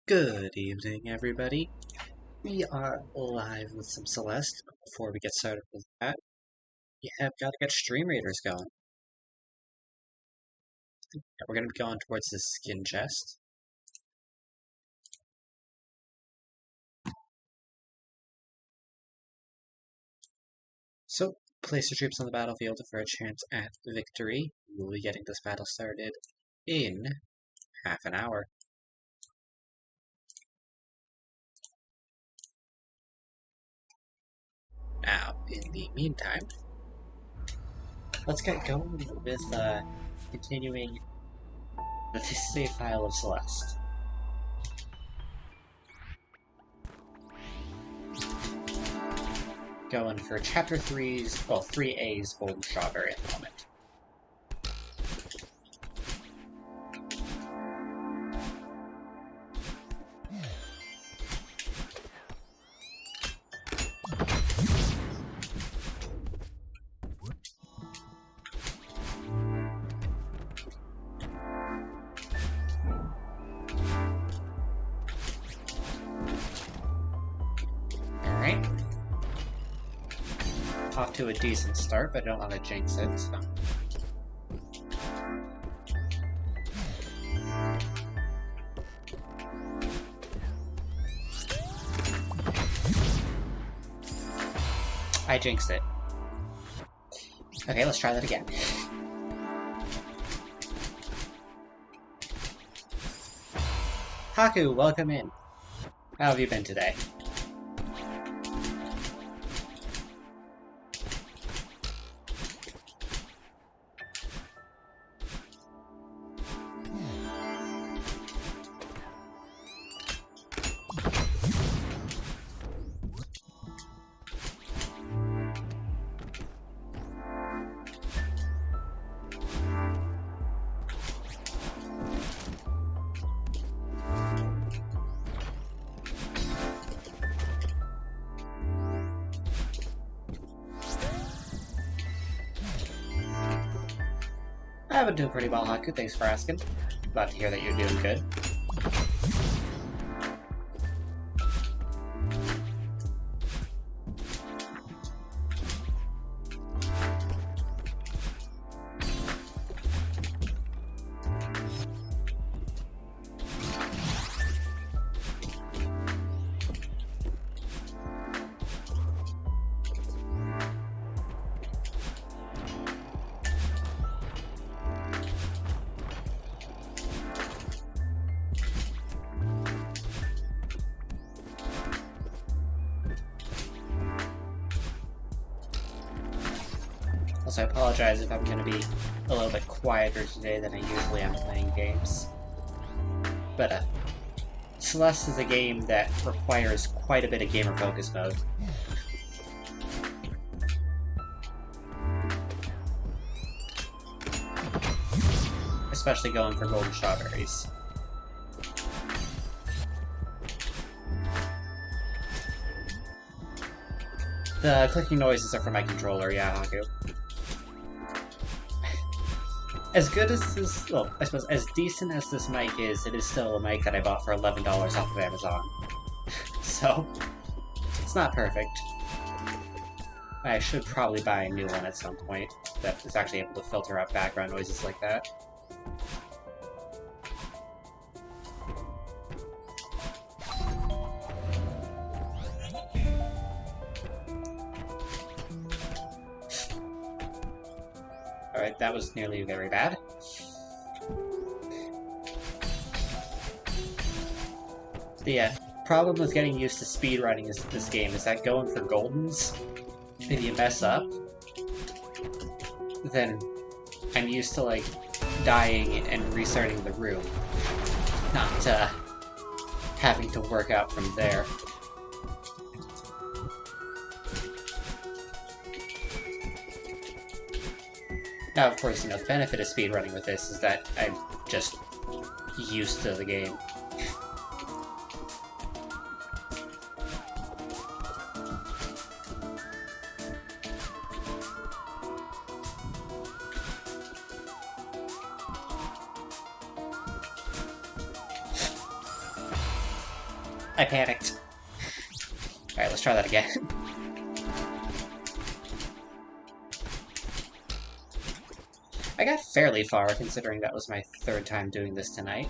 Good evening, everybody. We are live with some Celeste. Before we get started with that, you have got to get stream raiders going. We're going to be going towards this skin chest. So, place your troops on the battlefield for a chance at victory. We will be getting this battle started in half an hour. Now, in the meantime, let's get going with continuing the save file of Celeste. Going for Chapter 3A's Golden Strawberry at the moment. Alright. Off to a decent start, but I don't want to jinx it, so. I jinxed it. Okay, let's try that again. Haku, welcome in. How have you been today? I've been doing pretty well, Haku. Thanks for asking. Glad to hear that you're doing good. Also, I apologize if I'm going to be a little bit quieter today than I usually am playing games. But, Celeste is a game that requires quite a bit of gamer focus mode. Especially going for golden strawberries. The clicking noises are from my controller, yeah, Haku. As good as this, well, I suppose as decent as this mic is, it is still a mic that I bought for $11 off of Amazon. So, it's not perfect. I should probably buy a new one at some point that is actually able to filter out background noises like that. Alright, that was nearly very bad. The problem with getting used to speedrunning this game is that going for goldens, if you mess up, then I'm used to, like, dying and restarting the room, not having to work out from there. Now, of course, you know, the benefit of speedrunning with this is that I'm just used to the game. I panicked. Alright, let's try that again. I got fairly far, considering that was my third time doing this tonight.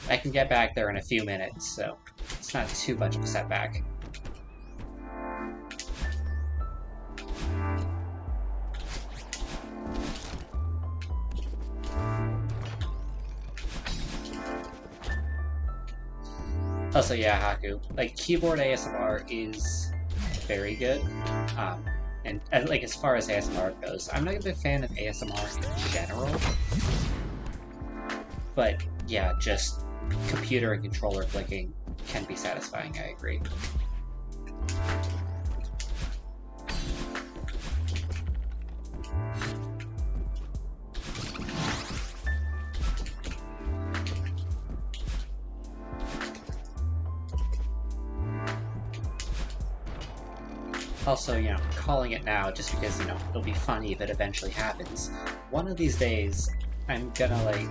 I can get back there in a few minutes, so it's not too much of a setback. Also, yeah, Haku. Like, keyboard ASMR is very good. And like, as far as ASMR goes, I'm not a big fan of ASMR in general. But, yeah, just computer and controller clicking can be satisfying, I agree. Also, you know, calling it now just because, you know, it'll be funny if it eventually happens. One of these days, I'm gonna, like,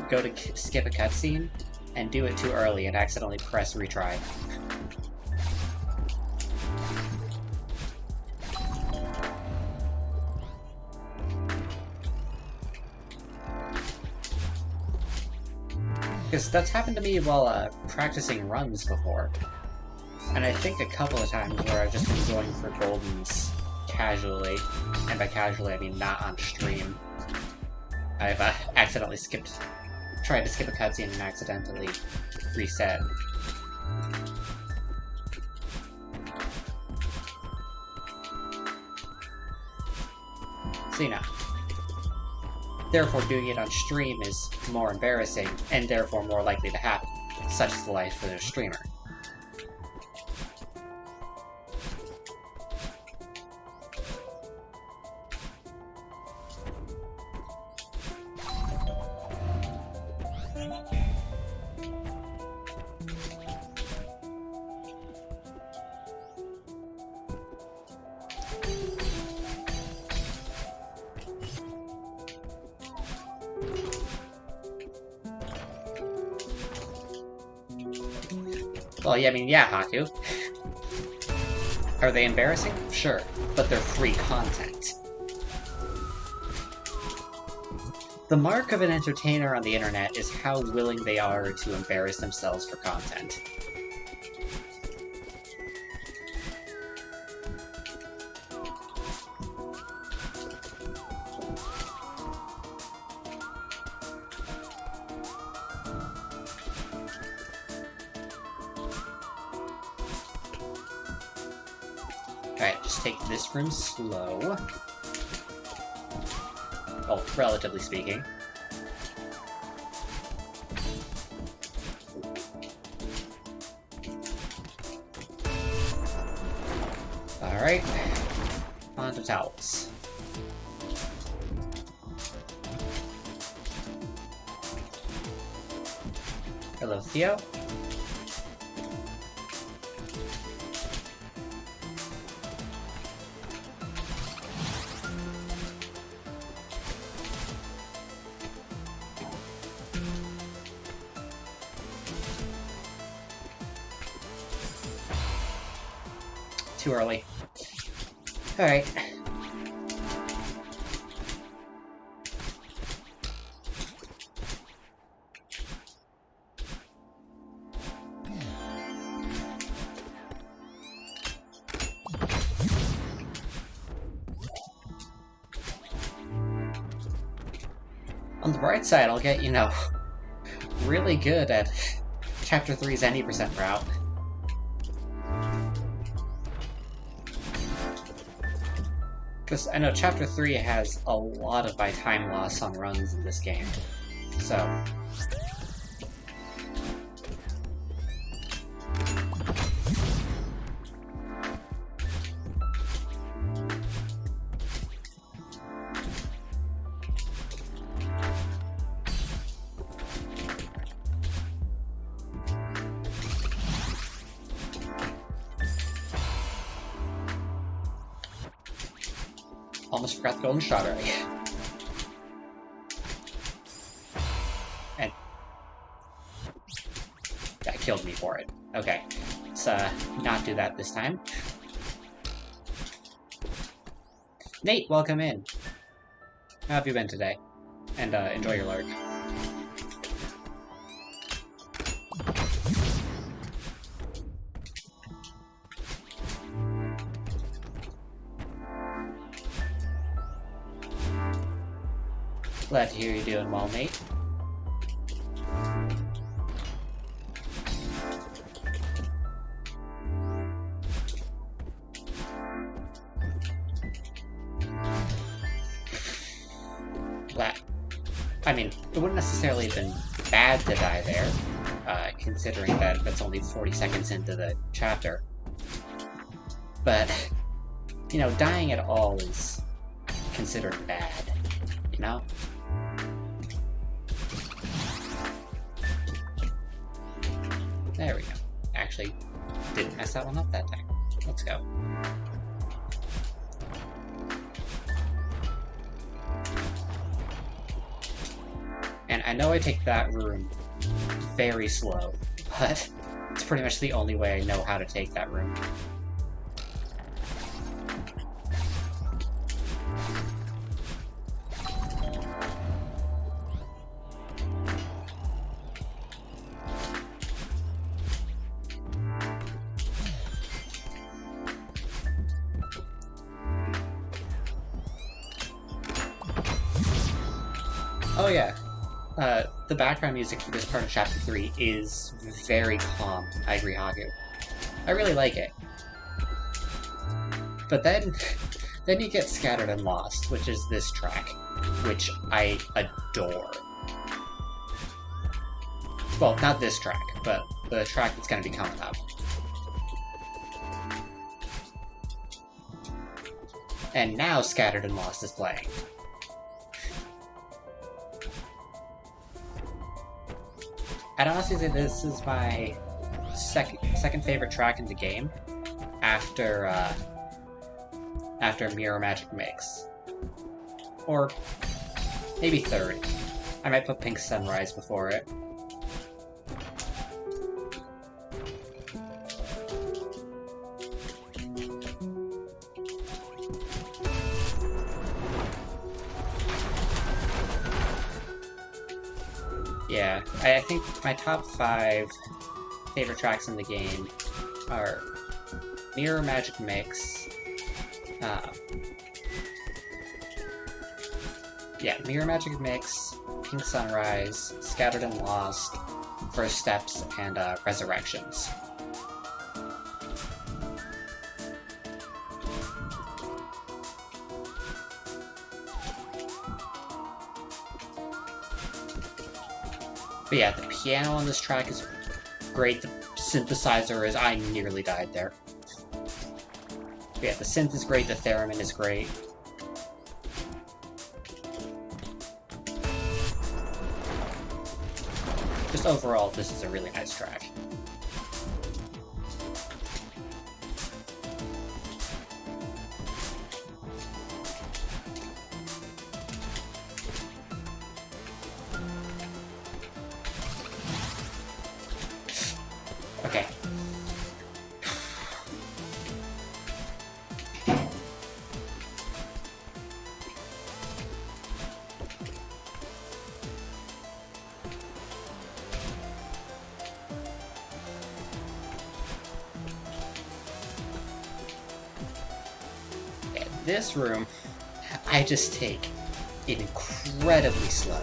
go to skip a cutscene and do it too early and accidentally press retry. Because that's happened to me while practicing runs before. And I think a couple of times where I've just been going for goldens casually, and by casually I mean not on stream. I've accidentally tried to skip a cutscene and accidentally reset. So, you know. Therefore, doing it on stream is more embarrassing, and therefore more likely to happen. Such is the life of a streamer. Well, yeah, I mean, yeah, Haku. Are they embarrassing? Sure, but they're free content. The mark of an entertainer on the internet is how willing they are to embarrass themselves for content. Alright, just take this room slow. Well, relatively speaking. Alright. On to towels. Hello, Theo. Too early. Alright. On the bright side, I'll get, you know, really good at Chapter 3's any percent route. Because I know Chapter 3 has a lot of my time loss on runs in this game, so... Almost forgot the golden shot already. And that killed me for it. Okay, let's not do that this time. Nate, welcome in. How have you been today? And enjoy your lurk. Glad to hear you're doing well, mate. I mean, it wouldn't necessarily have been bad to die there, considering that that's only 40 seconds into the chapter. But, you know, dying at all is considered bad, you know? There we go. Actually, didn't mess that one up that time. Let's go. And I know I take that room very slow, but it's pretty much the only way I know how to take that room. Oh yeah. The background music for this part of Chapter 3 is very calm, I agree, Haku. I really like it. But then you get Scattered and Lost, which is this track, which I adore. Well, not this track, but the track that's going to be coming up. And now Scattered and Lost is playing. I'd honestly say this is my second favorite track in the game, after Mirror Magic Mix, or maybe third. I might put Pink Sunrise before it. Yeah, I think my top 5 favorite tracks in the game are Mirror Magic Mix, Mirror Magic Mix, Pink Sunrise, Scattered and Lost, First Steps, and Resurrections. But yeah, the piano on this track is great, the synthesizer is... I nearly died there. But yeah, the synth is great, the theremin is great. Just overall, this is a really nice track. Okay. This room, I just take incredibly slow.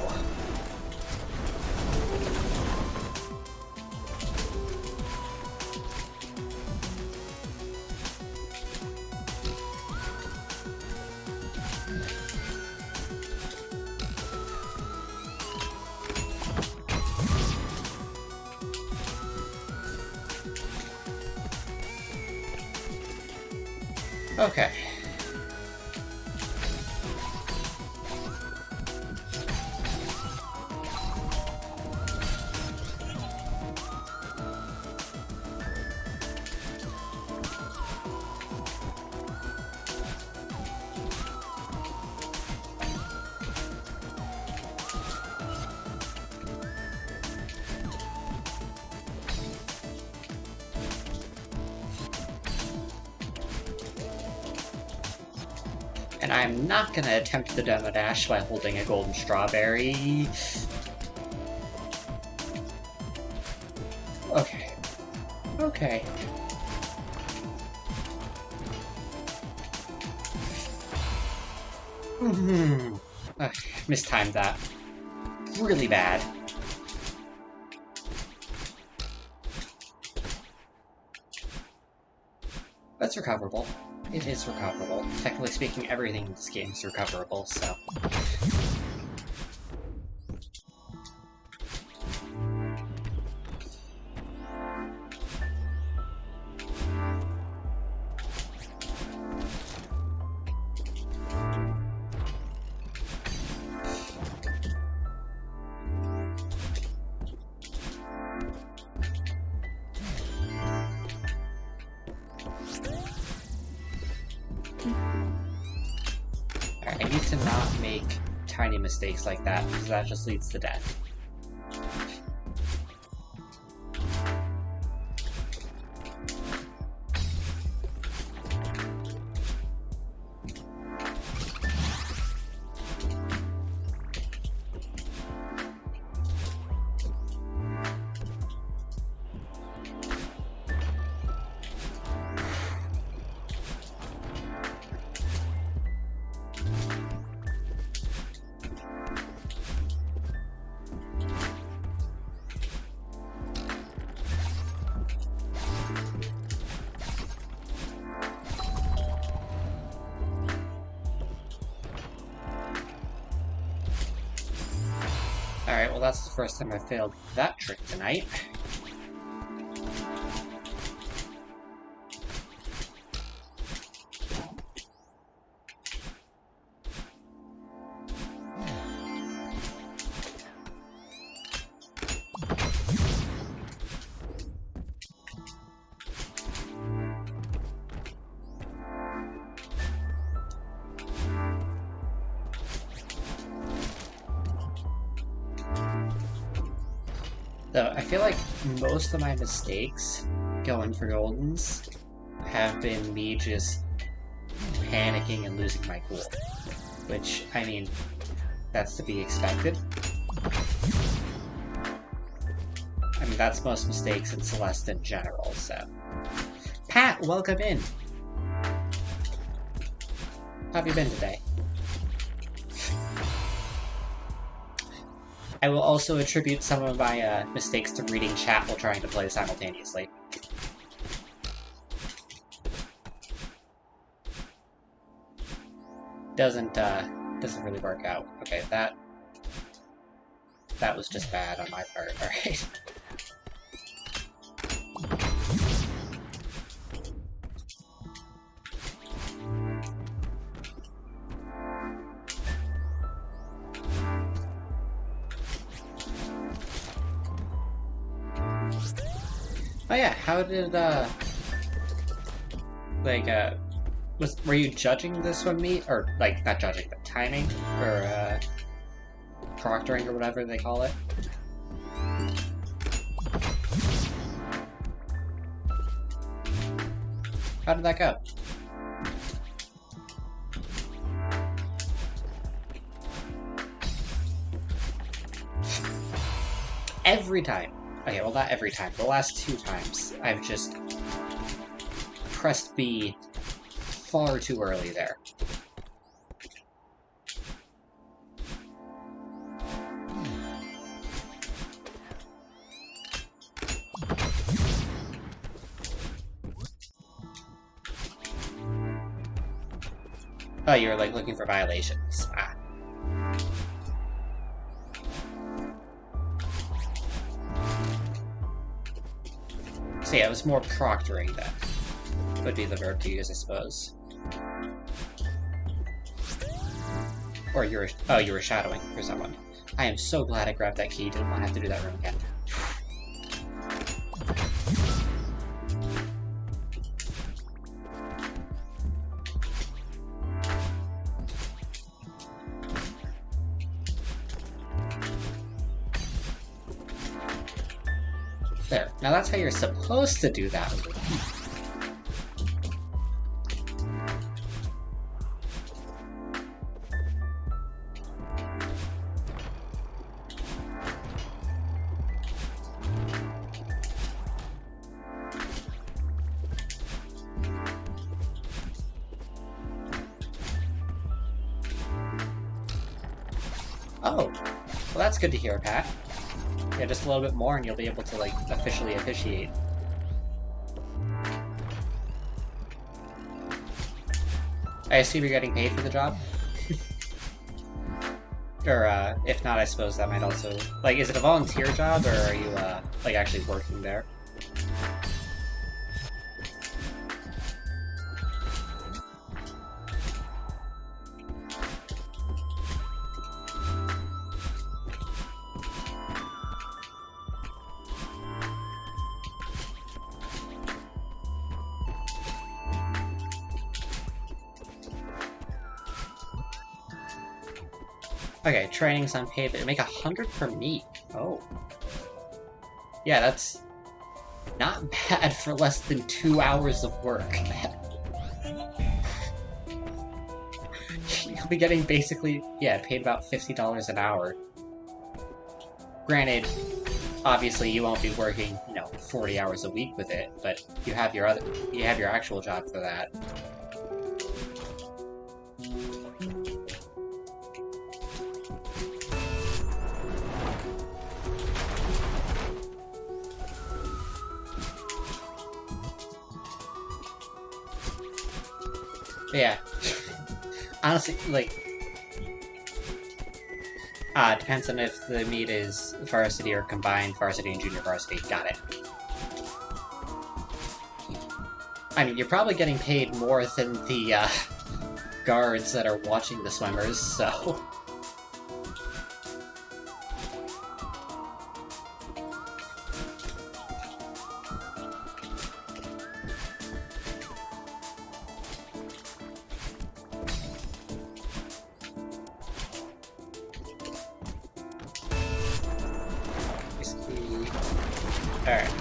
Okay. And I'm not gonna attempt the demo dash by holding a golden strawberry. Okay. Okay. Mistimed that. Really bad. That's recoverable. It is recoverable. Technically speaking, everything in this game is recoverable, so... Alright, I need to not make tiny mistakes like that, because that just leads to death. Alright, well that's the first time I failed that trick tonight. Though, I feel like most of my mistakes going for Goldens have been me just panicking and losing my cool. Which, I mean, that's to be expected. I mean, that's most mistakes in Celeste in general, so... Pat, welcome in! How have you been today? I will also attribute some of my mistakes to reading chat while trying to play simultaneously. Doesn't really work out. Okay, that was just bad on my part, alright. Oh yeah, how did, were you judging the swim meet? Or, like, not judging, but timing? Or, proctoring or whatever they call it? How did that go? Every time. Okay, well not every time. The last 2 times, I've just pressed B far too early there. Oh, you were like looking for violations. Ah. So yeah, it was more proctoring then. Would be the verb to use, I suppose. Or you were shadowing for someone. I am so glad I grabbed that key, didn't want to have to do that room again. There. Now that's how you're supposed to do that. Oh, well that's good to hear, Pat. Yeah, just a little bit more and you'll be able to, like, officially officiate. I assume you're getting paid for the job? Or, if not, I suppose that might also... Like, is it a volunteer job, or are you, like, actually working there? Okay, training's unpaid, but make 100 per meet. Oh. Yeah, that's not bad for less than 2 hours of work. You'll be getting basically, yeah, paid about $50 an hour. Granted, obviously you won't be working, 40 hours a week with it, but you have your actual job for that. But yeah. Honestly, like... depends on if the meet is varsity or combined varsity and junior varsity. Got it. I mean, you're probably getting paid more than the, guards that are watching the swimmers, so... Alright.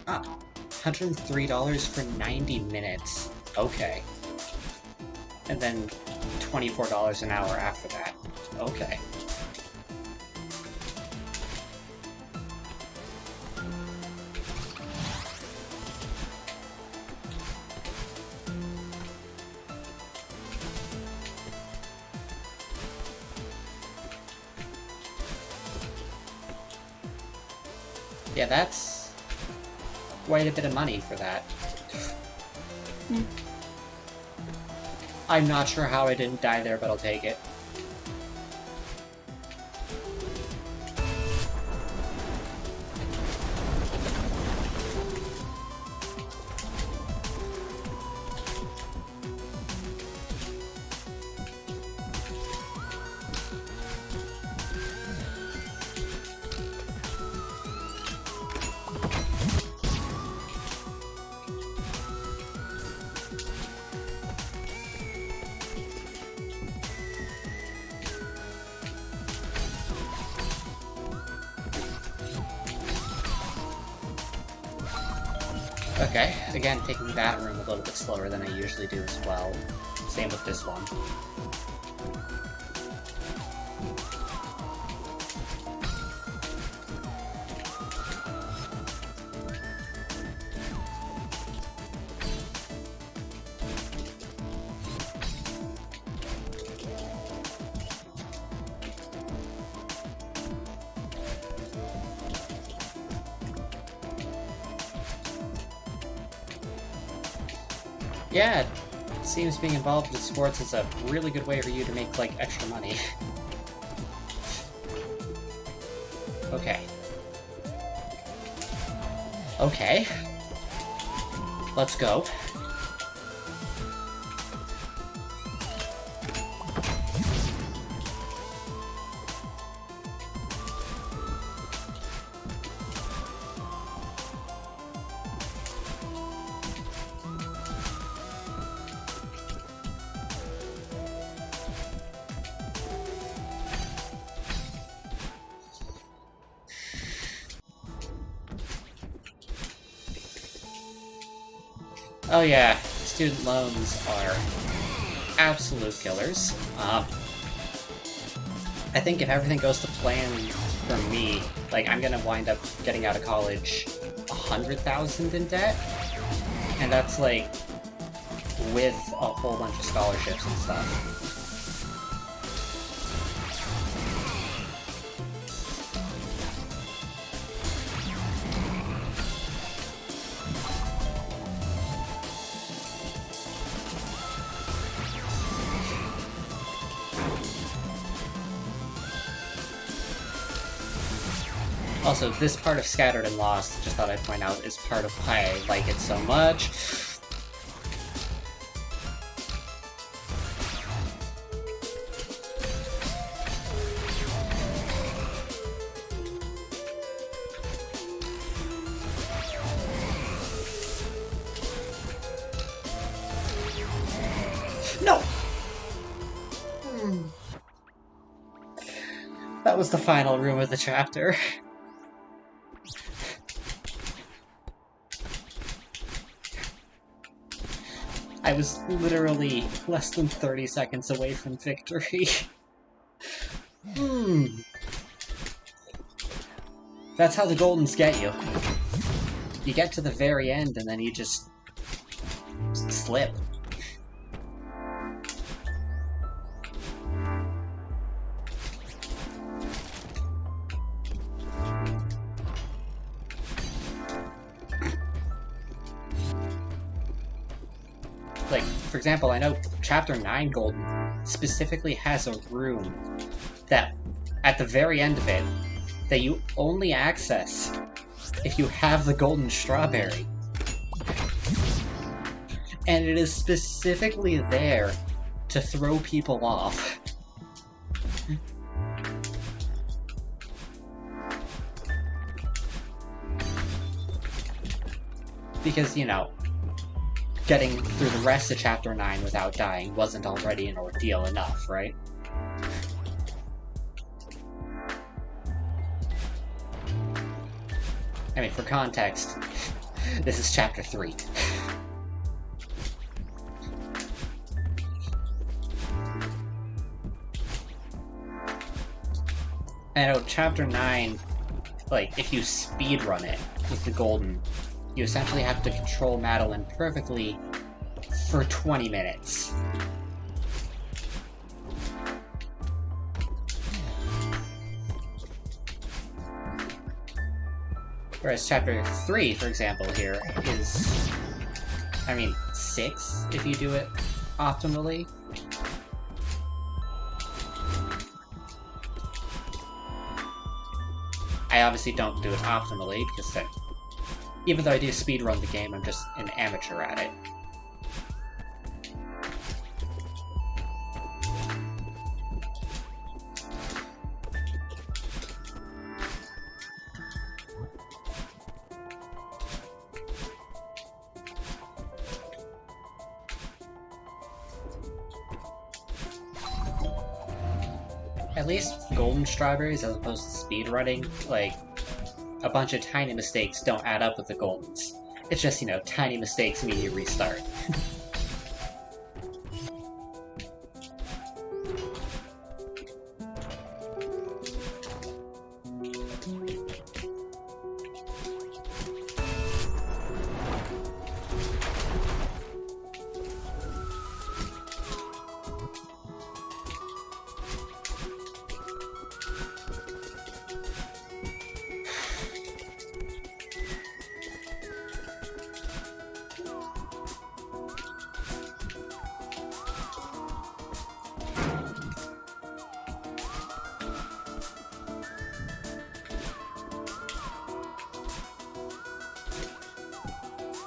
Ah, $103 for 90 minutes. Okay. And then $24 an hour after that. Okay. Yeah, that's quite a bit of money for that. I'm not sure how I didn't die there, but I'll take it. Okay, again, taking that room a little bit slower than I usually do as well. Same with this one. Yeah, it seems being involved in sports is a really good way for you to make, like, extra money. Okay. Okay. Let's go. Oh yeah, student loans are absolute killers. I think if everything goes to plan for me, like, I'm gonna wind up getting out of college 100,000 in debt, and that's, like, with a whole bunch of scholarships and stuff. Also, this part of Scattered and Lost, just thought I'd point out, is part of why I like it so much. No! That was the final room of the chapter. I was literally less than 30 seconds away from victory. That's how the Goldens get you. You get to the very end and then you just slip. Like, for example, I know Chapter 9 Golden specifically has a room that, at the very end of it, that you only access if you have the Golden Strawberry. And it is specifically there to throw people off. Because, you know, getting through the rest of Chapter 9 without dying wasn't already an ordeal enough, right? I mean, for context, this is Chapter 3. I know, Chapter 9, like, if you speedrun it with the Golden, you essentially have to control Madeline perfectly for 20 minutes. Whereas Chapter 3, for example, here is, I mean, 6 if you do it optimally. I obviously don't do it optimally, because even though I do speedrun the game, I'm just an amateur at it. At least Golden Strawberries, as opposed to speedrunning, like, a bunch of tiny mistakes don't add up with the Goldens. It's just, you know, tiny mistakes mean you restart.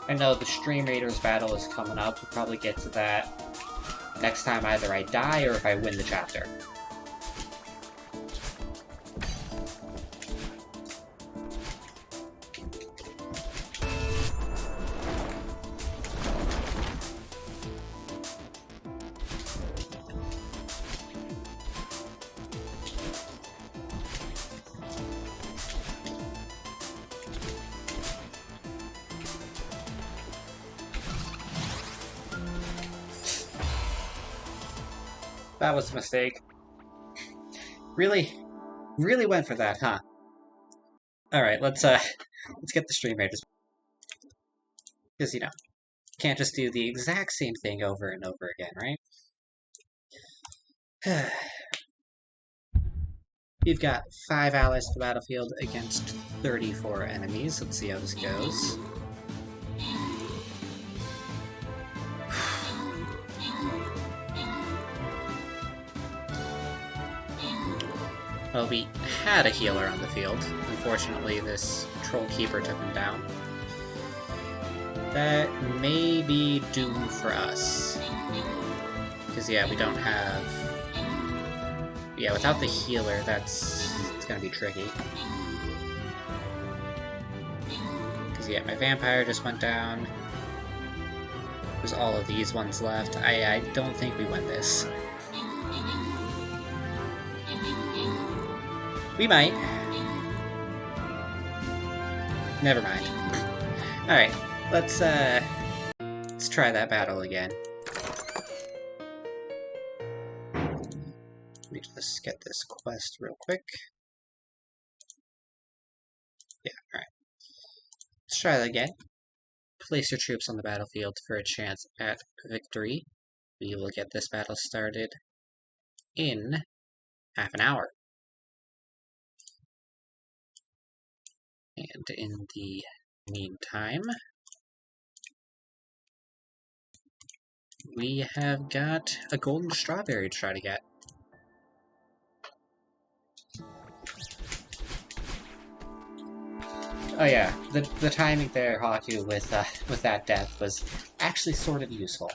I know the Stream Raiders battle is coming up. We'll probably get to that next time either I die or if I win the chapter. That was a mistake. Really went for that, huh? Alright, let's get the Stream Raiders. Because, you know, can't just do the exact same thing over and over again, right? We've got 5 allies to the battlefield against 34 enemies. Let's see how this goes. Well, we had a healer on the field. Unfortunately, this Troll Keeper took him down. That may be doom for us. Because, yeah, we don't have... Yeah, without the healer, it's gonna be tricky. Because, yeah, my vampire just went down. There's all of these ones left. I don't think we win this. We might. Never mind. Alright, let's try that battle again. Let me just get this quest real quick. Yeah, alright. Let's try that again. Place your troops on the battlefield for a chance at victory. We will get this battle started in half an hour. And in the meantime, we have got a golden strawberry to try to get. Oh yeah, the timing there, Haku, with that death was actually sort of useful.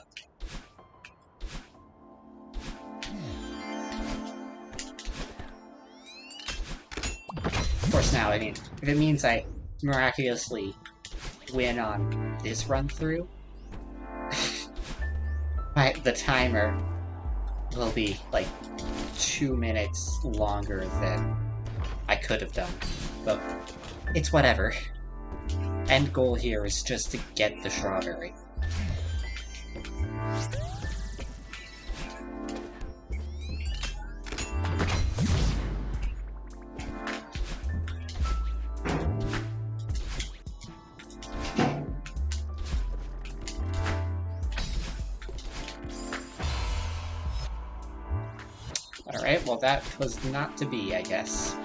Of course now, I mean, if it means I miraculously win on this run-through, the timer will be, like, 2 minutes longer than I could have done. But it's whatever. End goal here is just to get the strawberry. Alright, well that was not to be, I guess.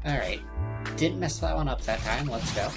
Alright. Didn't mess that one up that time. Let's go.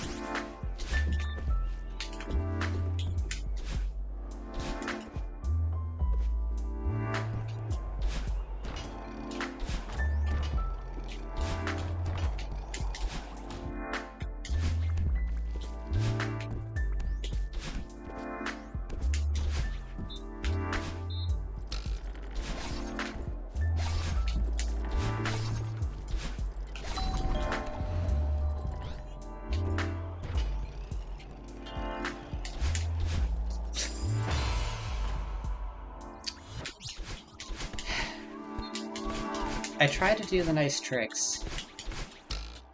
I try to do the nice tricks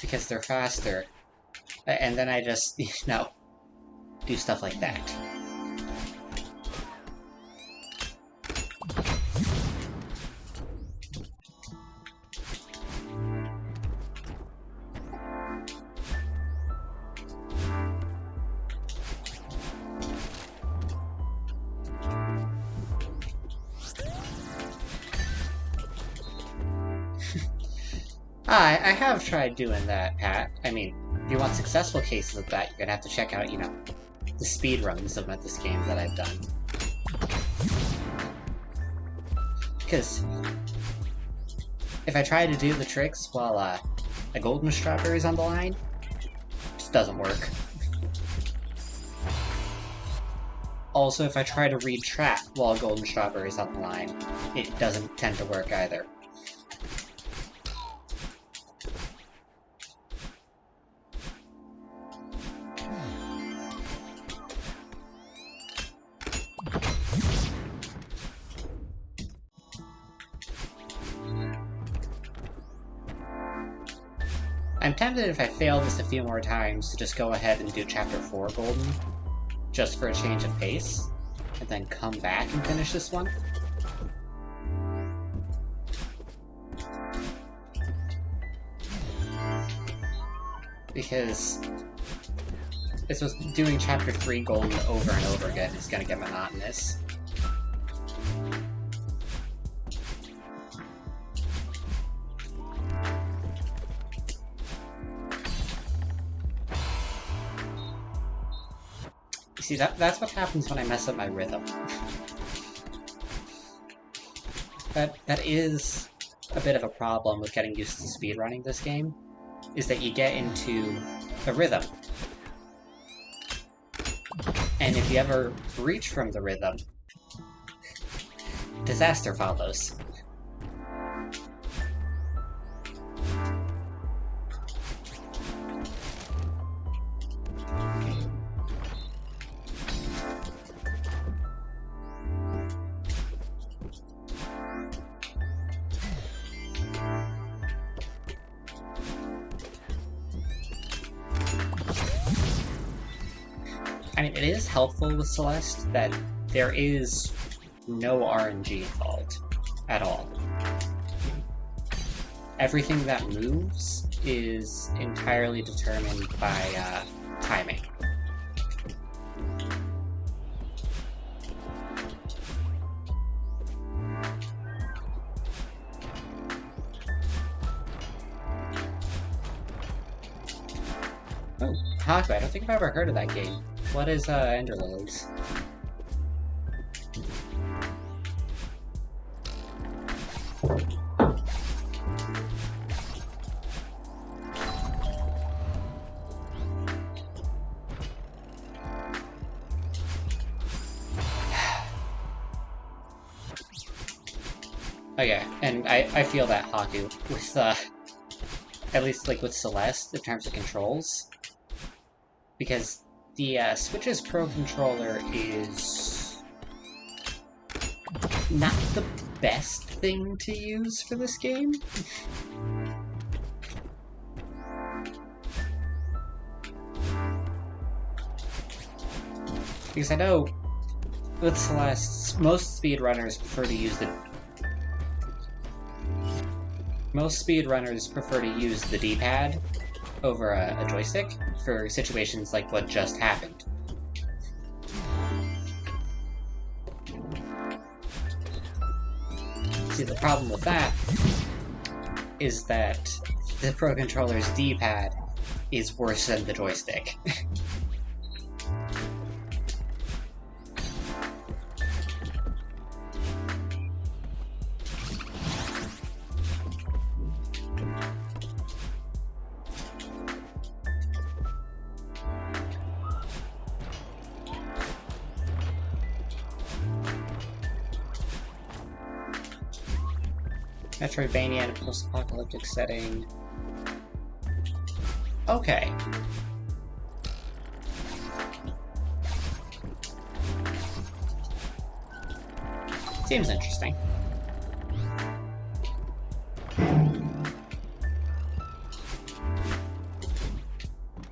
because they're faster, and then I just, you know, do stuff like that. I have tried doing that, Pat. I mean, if you want successful cases of that, you're gonna have to check out, you know, the speedruns of this game that I've done. Because if I try to do the tricks while a golden strawberry's on the line, it just doesn't work. Also, if I try to read trap while a golden strawberry's on the line, it doesn't tend to work either. I'm tempted if I fail this a few more times to just go ahead and do Chapter 4 Golden, just for a change of pace, and then come back and finish this one. Because it's just doing Chapter 3 Golden over and over again is gonna get monotonous. See, that's what happens when I mess up my rhythm. That is a bit of a problem with getting used to speedrunning this game, is that you get into a rhythm. And if you ever reach from the rhythm, disaster follows. I mean, it is helpful with Celeste that there is no RNG involved at all. Everything that moves is entirely determined by timing. Oh, Haku, I don't think I've ever heard of that game. What is Ender Lilies? Okay, and I feel that, Haku, with, at least, like, with Celeste, in terms of controls. Because the Switch's Pro Controller is not the best thing to use for this game. Because I know with Celeste, most speedrunners prefer to use the D-pad over a joystick for situations like what just happened. See, the problem with that is that the Pro Controller's D-pad is worse than the joystick. Metroidvania in a post-apocalyptic setting. Okay. Seems interesting.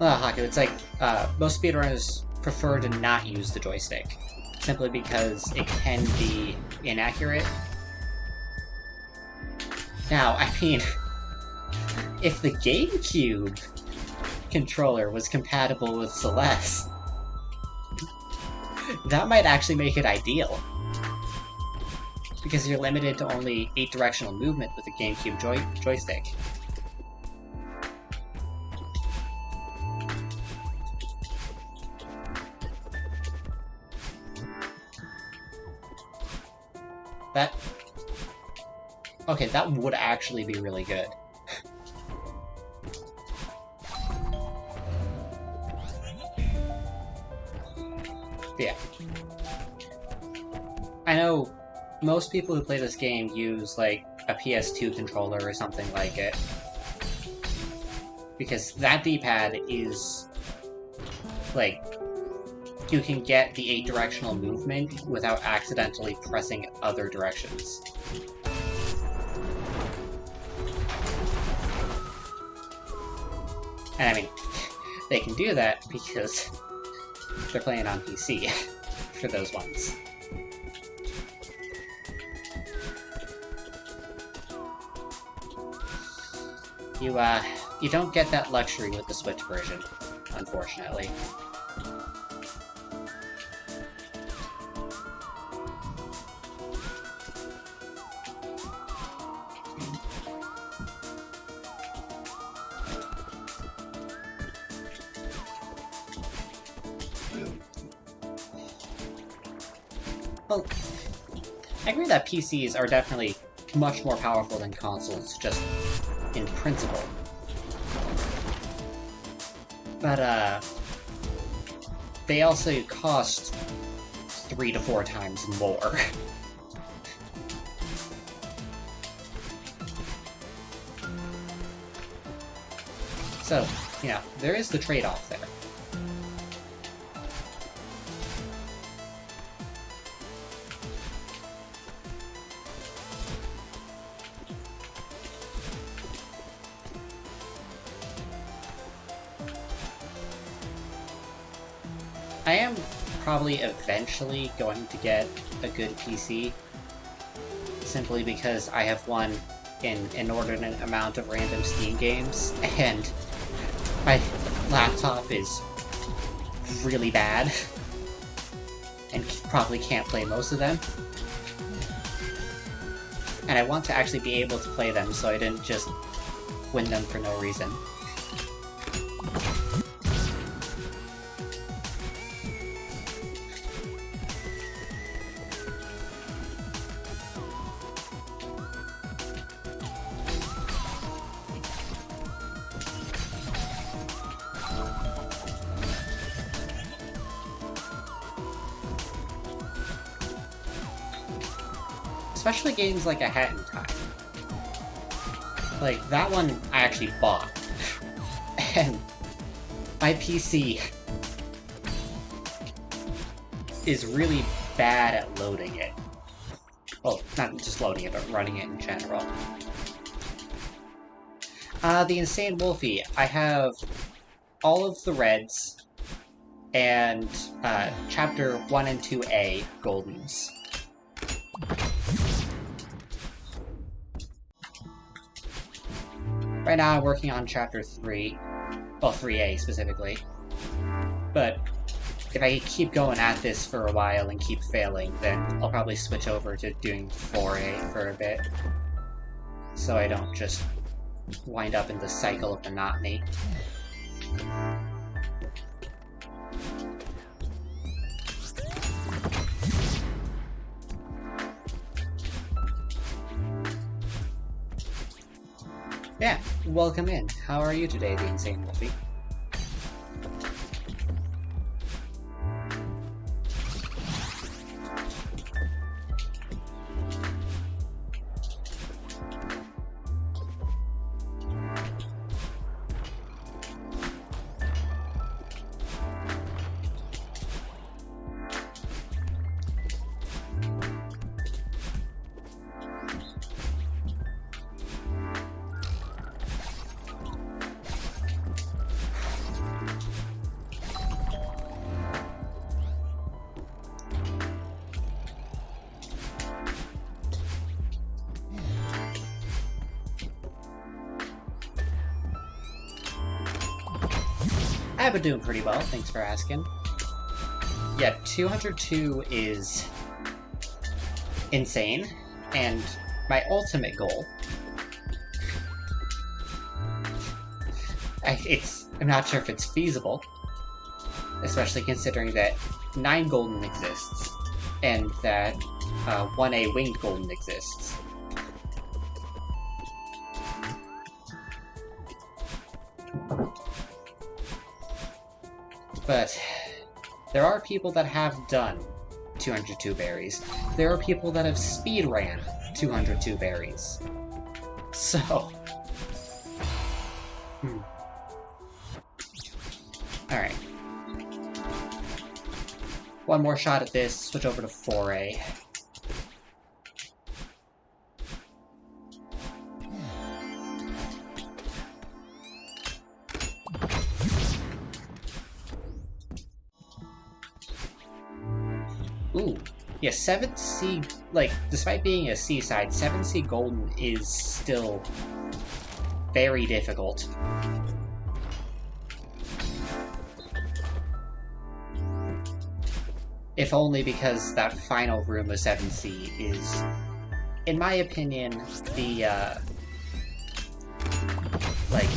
Haku, it's like, most speedrunners prefer to not use the joystick, simply because it can be inaccurate. Now, I mean, if the GameCube controller was compatible with Celeste, that might actually make it ideal. Because you're limited to only 8-directional movement with the GameCube joystick. Okay, that would actually be really good. Yeah. I know most people who play this game use, like, a PS2 controller or something like it. Because that D-pad is, like, you can get the 8-directional movement without accidentally pressing other directions. And I mean, they can do that because they're playing on PC for those ones. You don't get that luxury with the Switch version, unfortunately. Well, I agree that PCs are definitely much more powerful than consoles, just in principle. But, they also cost 3 to 4 times more. So, you know, there is the trade-off there. I am probably eventually going to get a good PC, simply because I have won an inordinate amount of random Steam games, and my laptop is really bad, and probably can't play most of them. And I want to actually be able to play them so I didn't just win them for no reason. Especially games like A Hat in Time. Like, that one I actually bought. And my PC is really bad at loading it. Well, not just loading it, but running it in general. The Insane Wolfie, I have all of the reds, and Chapter 1 and 2A Goldens. Right now I'm working on Chapter 3, well, 3A specifically. But if I keep going at this for a while and keep failing, then I'll probably switch over to doing 4A for a bit. So I don't just wind up in the cycle of monotony. Yeah, welcome in. How are you today, the Insane Wolfie? I've been doing pretty well, thanks for asking. Yeah, 202 is insane, and my ultimate goal... I'm not sure if it's feasible, especially considering that 9 golden exists, and that 1A winged golden exists. But there are people that have done 202 berries. There are people that have speedran 202 berries. So... Alright. One more shot at this, switch over to 4A. Yeah, 7th Sea, like, despite being a seaside, 7th Sea Golden is still very difficult. If only because that final room of 7th Sea is, in my opinion, the, like,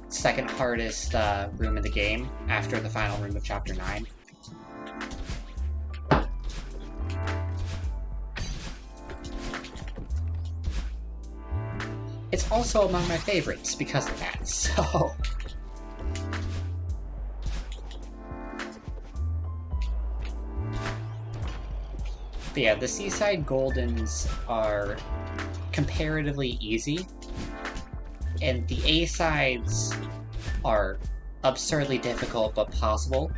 second hardest room in the game after the final room of Chapter 9. It's also among my favorites because of that, so... But yeah, the Seaside Goldens are comparatively easy, and the A-sides are absurdly difficult but possible.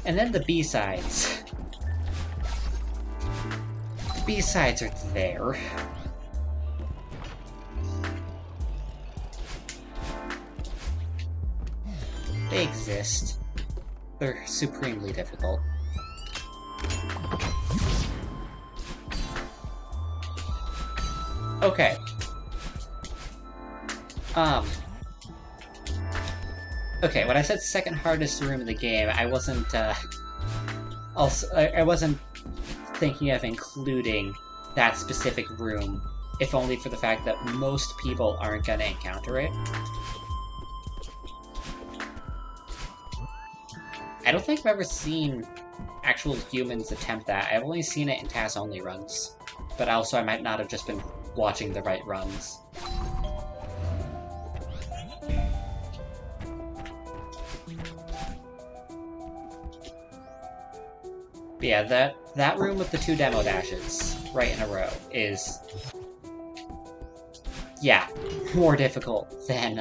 And then the B-sides. The B-sides are there. They exist. They're supremely difficult. Okay. Okay, when I said second hardest room in the game, I wasn't, I wasn't thinking of including that specific room, if only for the fact that most people aren't gonna encounter it. I don't think I've ever seen actual humans attempt that. I've only seen it in TAS-only runs. But also I might not have just been watching the right runs. But yeah, that room with the 2 demo dashes right in a row is... yeah, more difficult than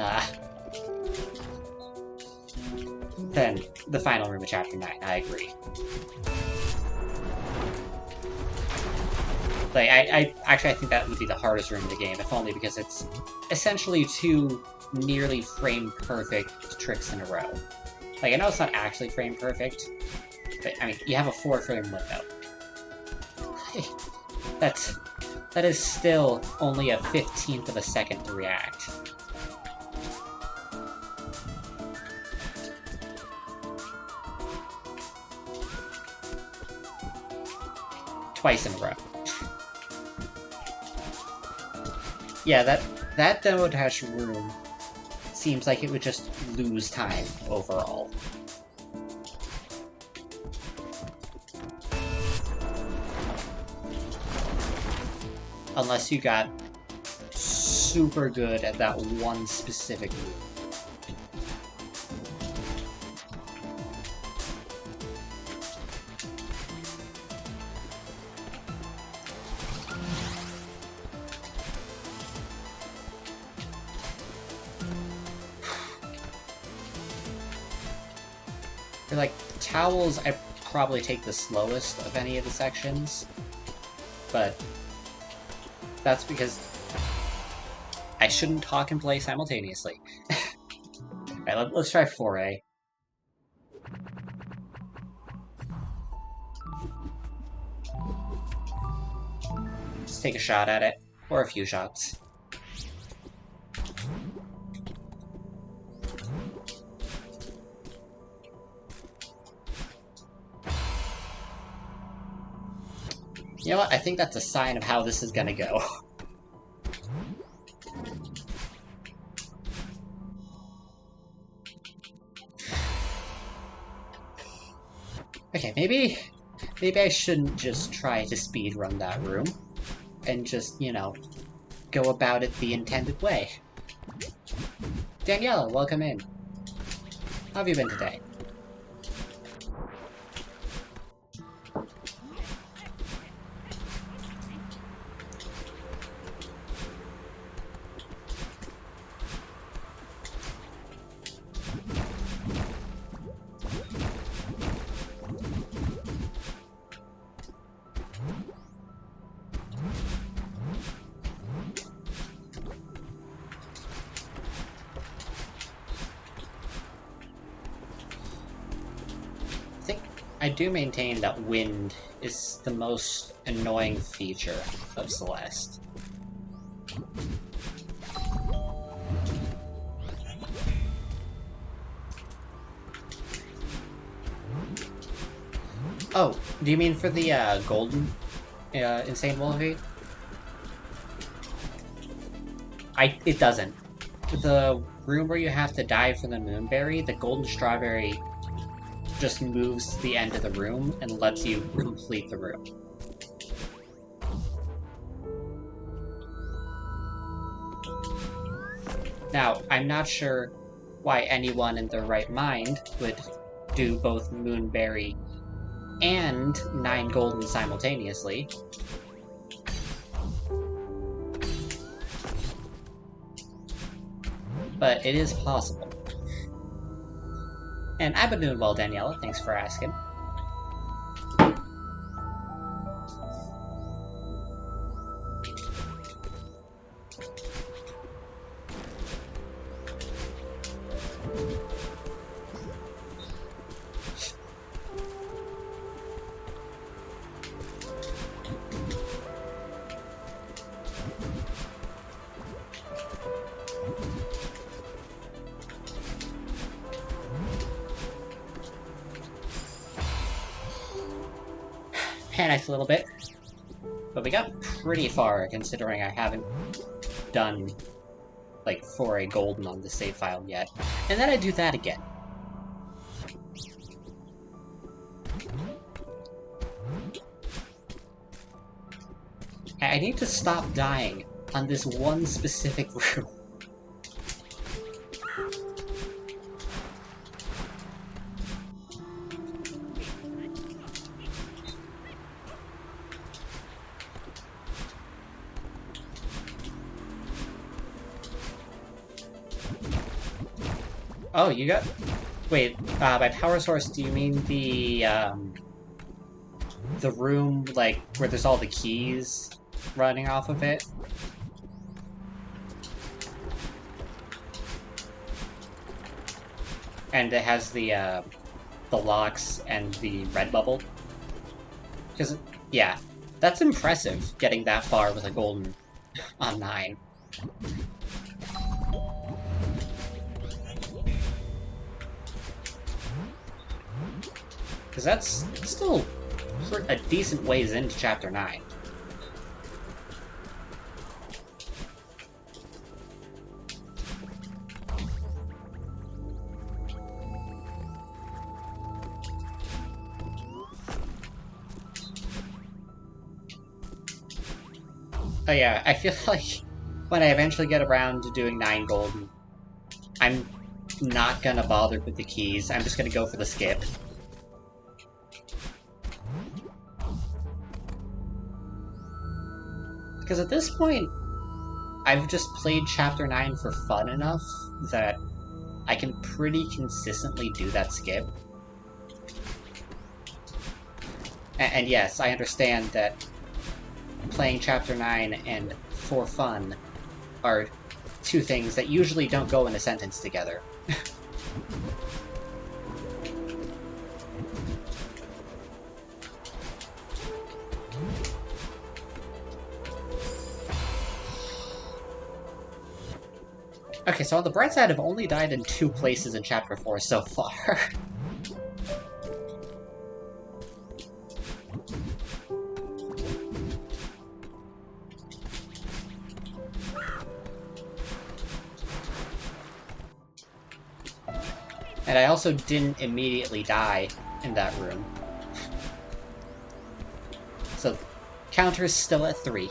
the final room of Chapter 9, I agree. Like, I think that would be the hardest room in the game, if only because it's essentially 2 nearly frame-perfect tricks in a row. Like, I know it's not actually frame-perfect, but, I mean, you have a 4-frame window. That is still only a 15th of a second to react. Twice in a row. Yeah, that demo dash room seems like it would just lose time overall. Unless you got super good at that one specific move. For, like, towels, I probably take the slowest of any of the sections, but that's because I shouldn't talk and play simultaneously. Alright, let's try 4A. Let's take a shot at it, or a few shots. You know what? I think that's a sign of how this is gonna go. Okay, maybe I shouldn't just try to speedrun that room, and just, you know, go about it the intended way. Daniela, welcome in. How have you been today? I do maintain that wind is the most annoying feature of Celeste. Oh, do you mean for the golden insane Wolfie? It doesn't. The room where you have to dive for the moonberry, the golden strawberry just moves to the end of the room and lets you complete the room. Now, I'm not sure why anyone in their right mind would do both moonberry and 9 golden simultaneously. But it is possible. And I've been doing well, Daniela. Thanks for asking. Panicked a little bit, but we got pretty far considering I haven't done like 4A golden on the save file yet. And then I do that again. I need to stop dying on this one specific room. Oh, you got... Wait, by power source, do you mean the room, like, where there's all the keys running off of it? And it has the locks and the red bubble? Because, yeah, that's impressive, getting that far with a golden on 9. Because that's still a decent ways into Chapter 9. Oh yeah, I feel like when I eventually get around to doing 9 golden, I'm not gonna bother with the keys, I'm just gonna go for the skip. Because at this point, I've just played Chapter 9 for fun enough that I can pretty consistently do that skip. And yes, I understand that playing Chapter 9 and for fun are two things that usually don't go in a sentence together. Okay, so on the bright side, I've only died in 2 places in Chapter 4 so far. And I also didn't immediately die in that room. So, counter is still at 3.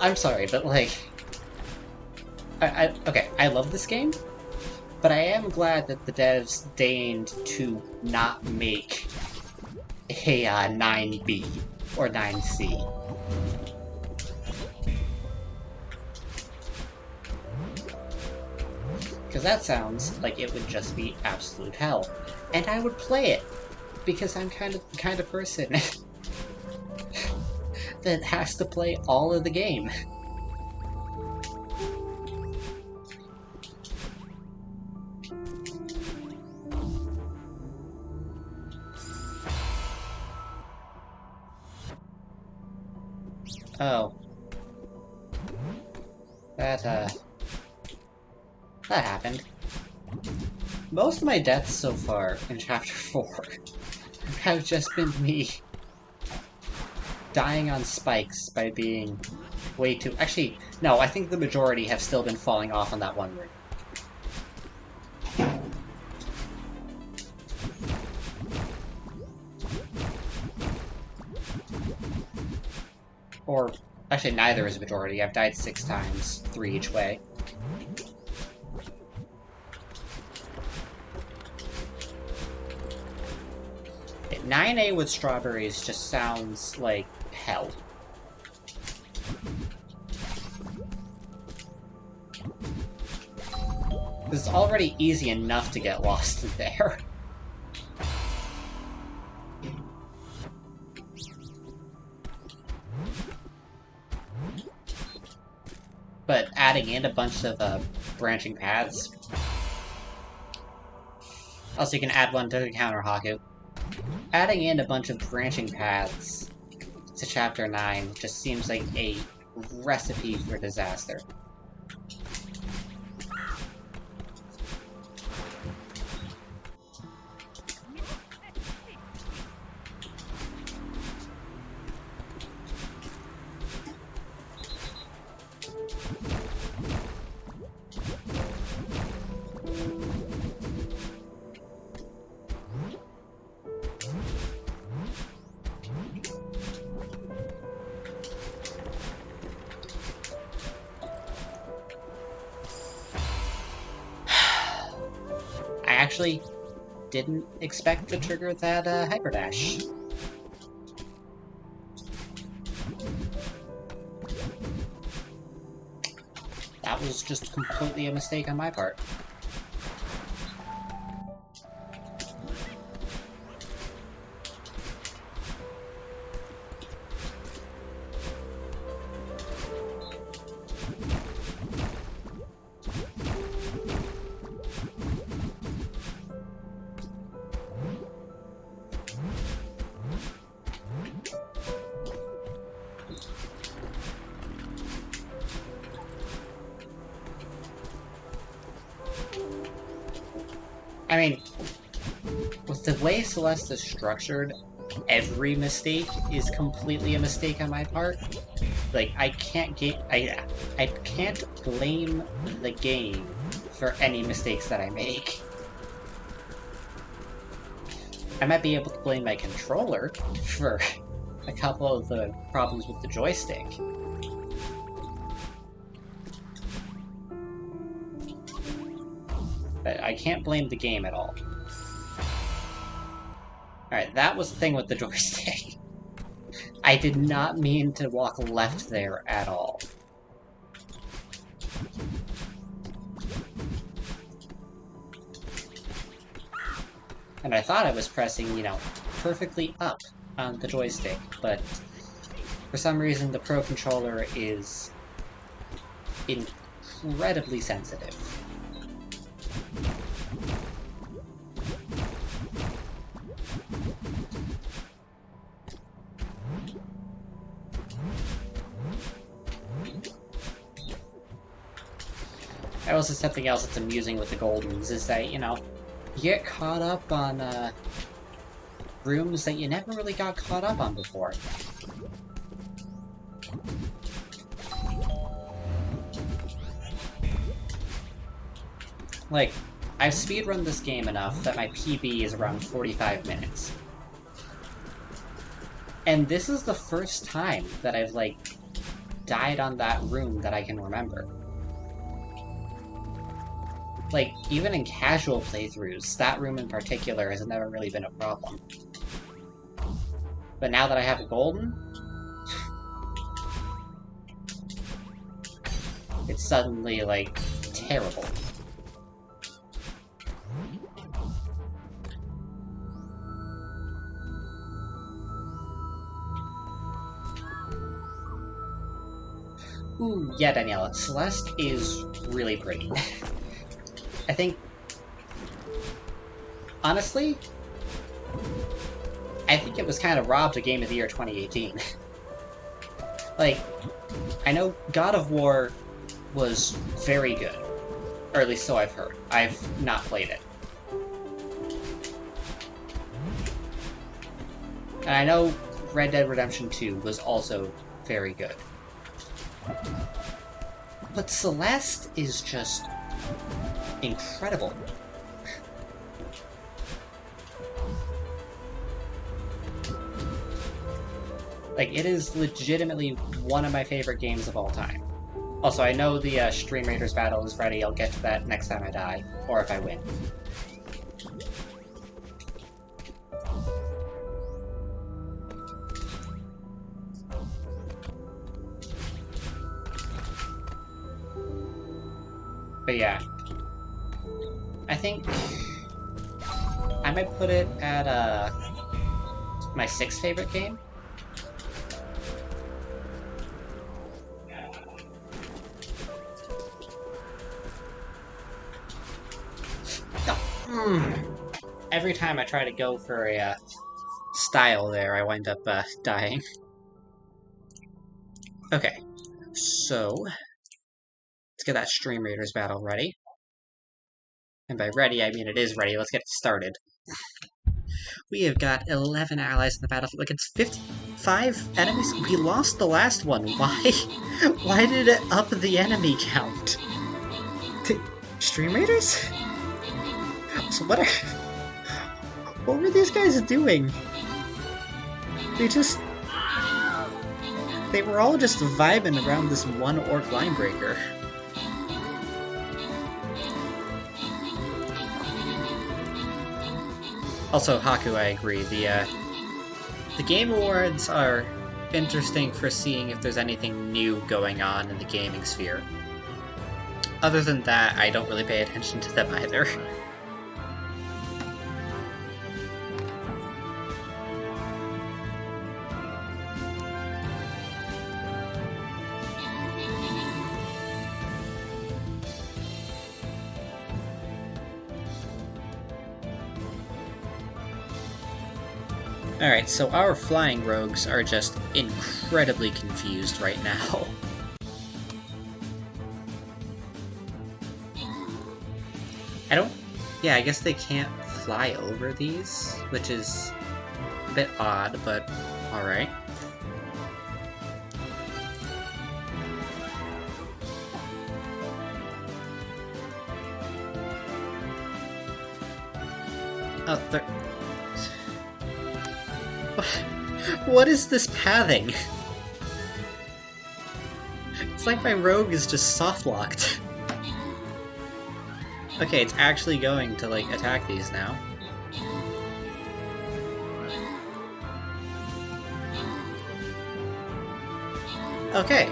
I'm sorry, but like... okay, I love this game, but I am glad that the devs deigned to not make a 9B or 9C. Because that sounds like it would just be absolute hell. And I would play it. Because I'm kind of person that has to play all of the game. Oh. That happened. Most of my deaths so far in Chapter 4 have just been me dying on spikes by being way too... Actually, no, I think the majority have still been falling off on that one room. Or, actually, neither is a majority. I've died 6 times, 3 each way. Okay, 9A with strawberries just sounds like hell. It's already easy enough to get lost in there. But adding in a bunch of branching paths. Also, you can add one to the counter, Haku. Adding in a bunch of branching paths to Chapter 9 just seems like a recipe for disaster. I actually didn't expect to trigger that Hyper Dash. That was just completely a mistake on my part. I mean, with the way Celeste is structured, every mistake is completely a mistake on my part. Like, I can't blame the game for any mistakes that I make. I might be able to blame my controller for a couple of the problems with the joystick. But I can't blame the game at all. Alright, that was the thing with the joystick. I did not mean to walk left there at all. And I thought I was pressing, you know, perfectly up on the joystick, but for some reason the Pro Controller is incredibly sensitive. Also, something else that's amusing with the Goldens is that, you know, you get caught up on rooms that you never really got caught up on before. Like, I've speedrun this game enough that my PB is around 45 minutes. And this is the first time that I've, like, died on that room that I can remember. Like, even in casual playthroughs, that room in particular has never really been a problem. But now that I have a golden, it's suddenly, like, terrible. Ooh, yeah, Daniela. Celeste is really pretty. I think... Honestly, I think it was kind of robbed of Game of the Year 2018. Like, I know God of War was very good. Or at least so I've heard. I've not played it. And I know Red Dead Redemption 2 was also very good. But Celeste is just incredible. Like, it is legitimately one of my favorite games of all time. Also, I know the Stream Raiders battle is ready. I'll get to that next time I die, or if I win. But yeah, I think I might put it at my 6th favorite game. Every time I try to go for a style there, I wind up dying. Okay, so let's get that Stream Raiders battle ready. And by ready, I mean it is ready. Let's get it started. We have got 11 allies in the battlefield against 55 enemies. We lost the last one. Why? Why did it up the enemy count? Stream Raiders? So what were these guys doing? They were all just vibing around this one orc line breaker. Also, Haku, I agree. The Game Awards are interesting for seeing if there's anything new going on in the gaming sphere. Other than that, I don't really pay attention to them either. Alright, so our flying rogues are just incredibly confused right now. Yeah, I guess they can't fly over these, which is a bit odd, but alright. Oh, they're... What is this pathing? It's like my rogue is just soft-locked. Okay, it's actually going to, like, attack these now. Okay.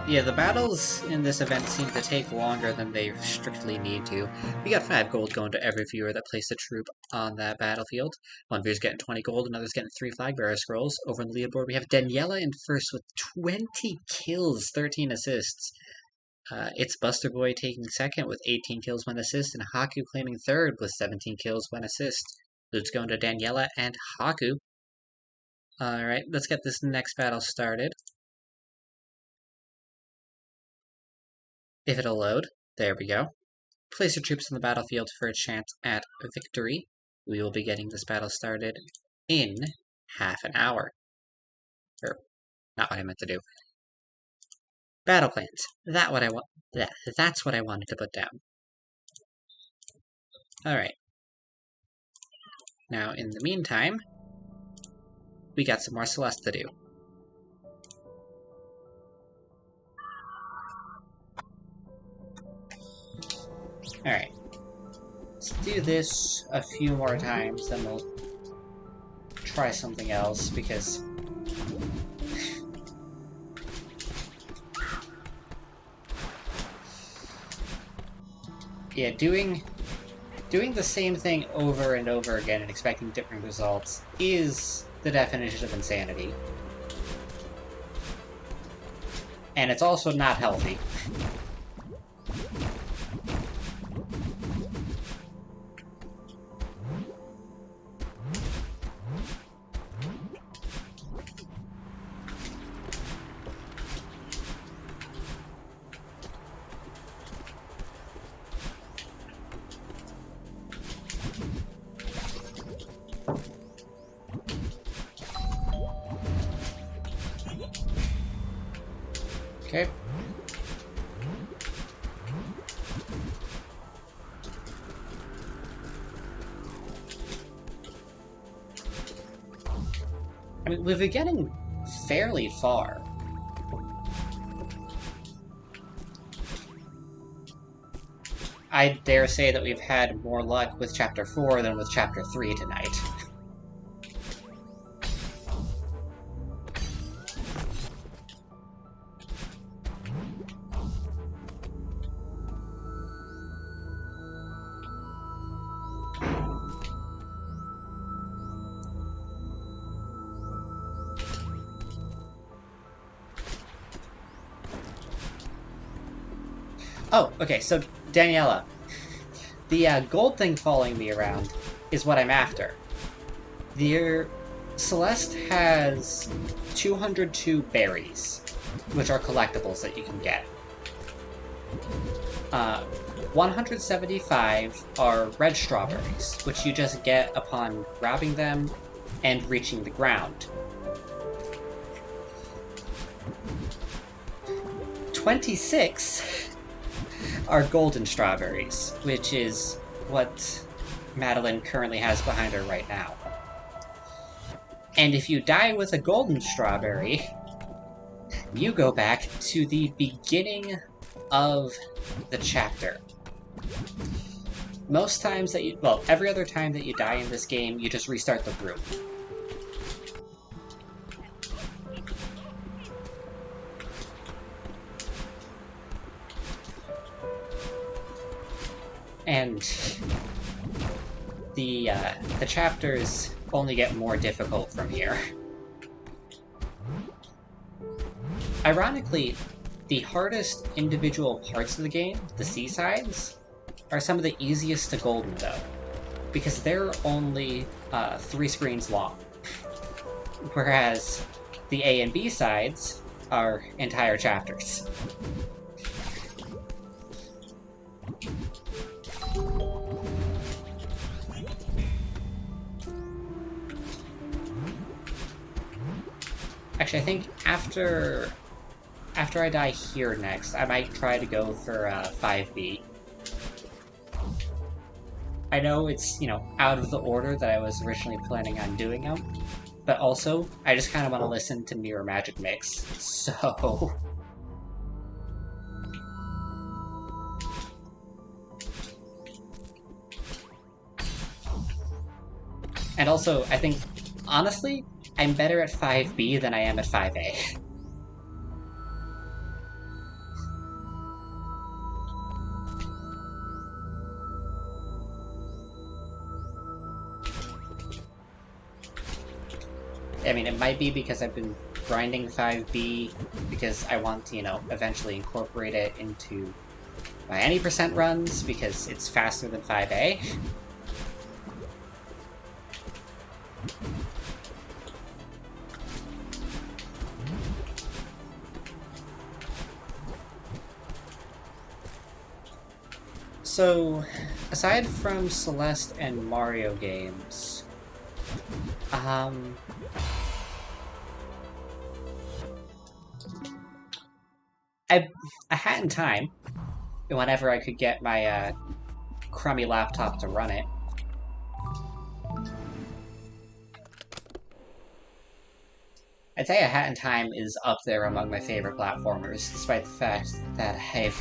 Yeah, the battles in this event seem to take longer than they strictly need to. We got 5 gold going to every viewer that placed a troop on that battlefield. One viewer's getting 20 gold, another's getting 3 flag bearer scrolls. Over on the leaderboard, we have Daniela in first with 20 kills, 13 assists. It's Buster Boy taking second with 18 kills, 1 assist, and Haku claiming third with 17 kills, 1 assist. Loot's going to Daniela and Haku. Alright, let's get this next battle started. If it'll load. There we go. Place your troops on the battlefield for a chance at victory. We will be getting this battle started in half an hour. Or, not what I meant to do. Battle plans. That's what I wanted to put down. Alright. Now, in the meantime, we got some more Celeste to do. Alright. Let's do this a few more times, then we'll try something else, because... yeah, doing the same thing over and over again and expecting different results is the definition of insanity. And it's also not healthy. Okay. I mean, we've been getting fairly far. I dare say that we've had more luck with Chapter 4 than with Chapter 3 tonight. Oh, okay, so Daniela, the gold thing following me around is what I'm after. Celeste has 202 berries, which are collectibles that you can get. 175 are red strawberries, which you just get upon grabbing them and reaching the ground. 26 are golden strawberries, which is what Madeline currently has behind her right now. And if you die with a golden strawberry, you go back to the beginning of the chapter. Most times that you, well, every other time that you die in this game, you just restart the room. And the chapters only get more difficult from here. Ironically, the hardest individual parts of the game, the seasides, are some of the easiest to golden though, because they're only 3 screens long, whereas the A and B sides are entire chapters. Actually, I think after I die here next, I might try to go for 5B. I know it's, out of the order that I was originally planning on doing them, but also, I just kind of want to listen to Mirror Magic Mix, so... And also, I think, honestly, I'm better at 5B than I am at 5A. I mean, it might be because I've been grinding 5B, because I want to, eventually incorporate it into my any percent runs, because it's faster than 5A. So, aside from Celeste and Mario games, I had in time, whenever I could get my crummy laptop to run it. I'd say A Hat in Time is up there among my favorite platformers, despite the fact that I've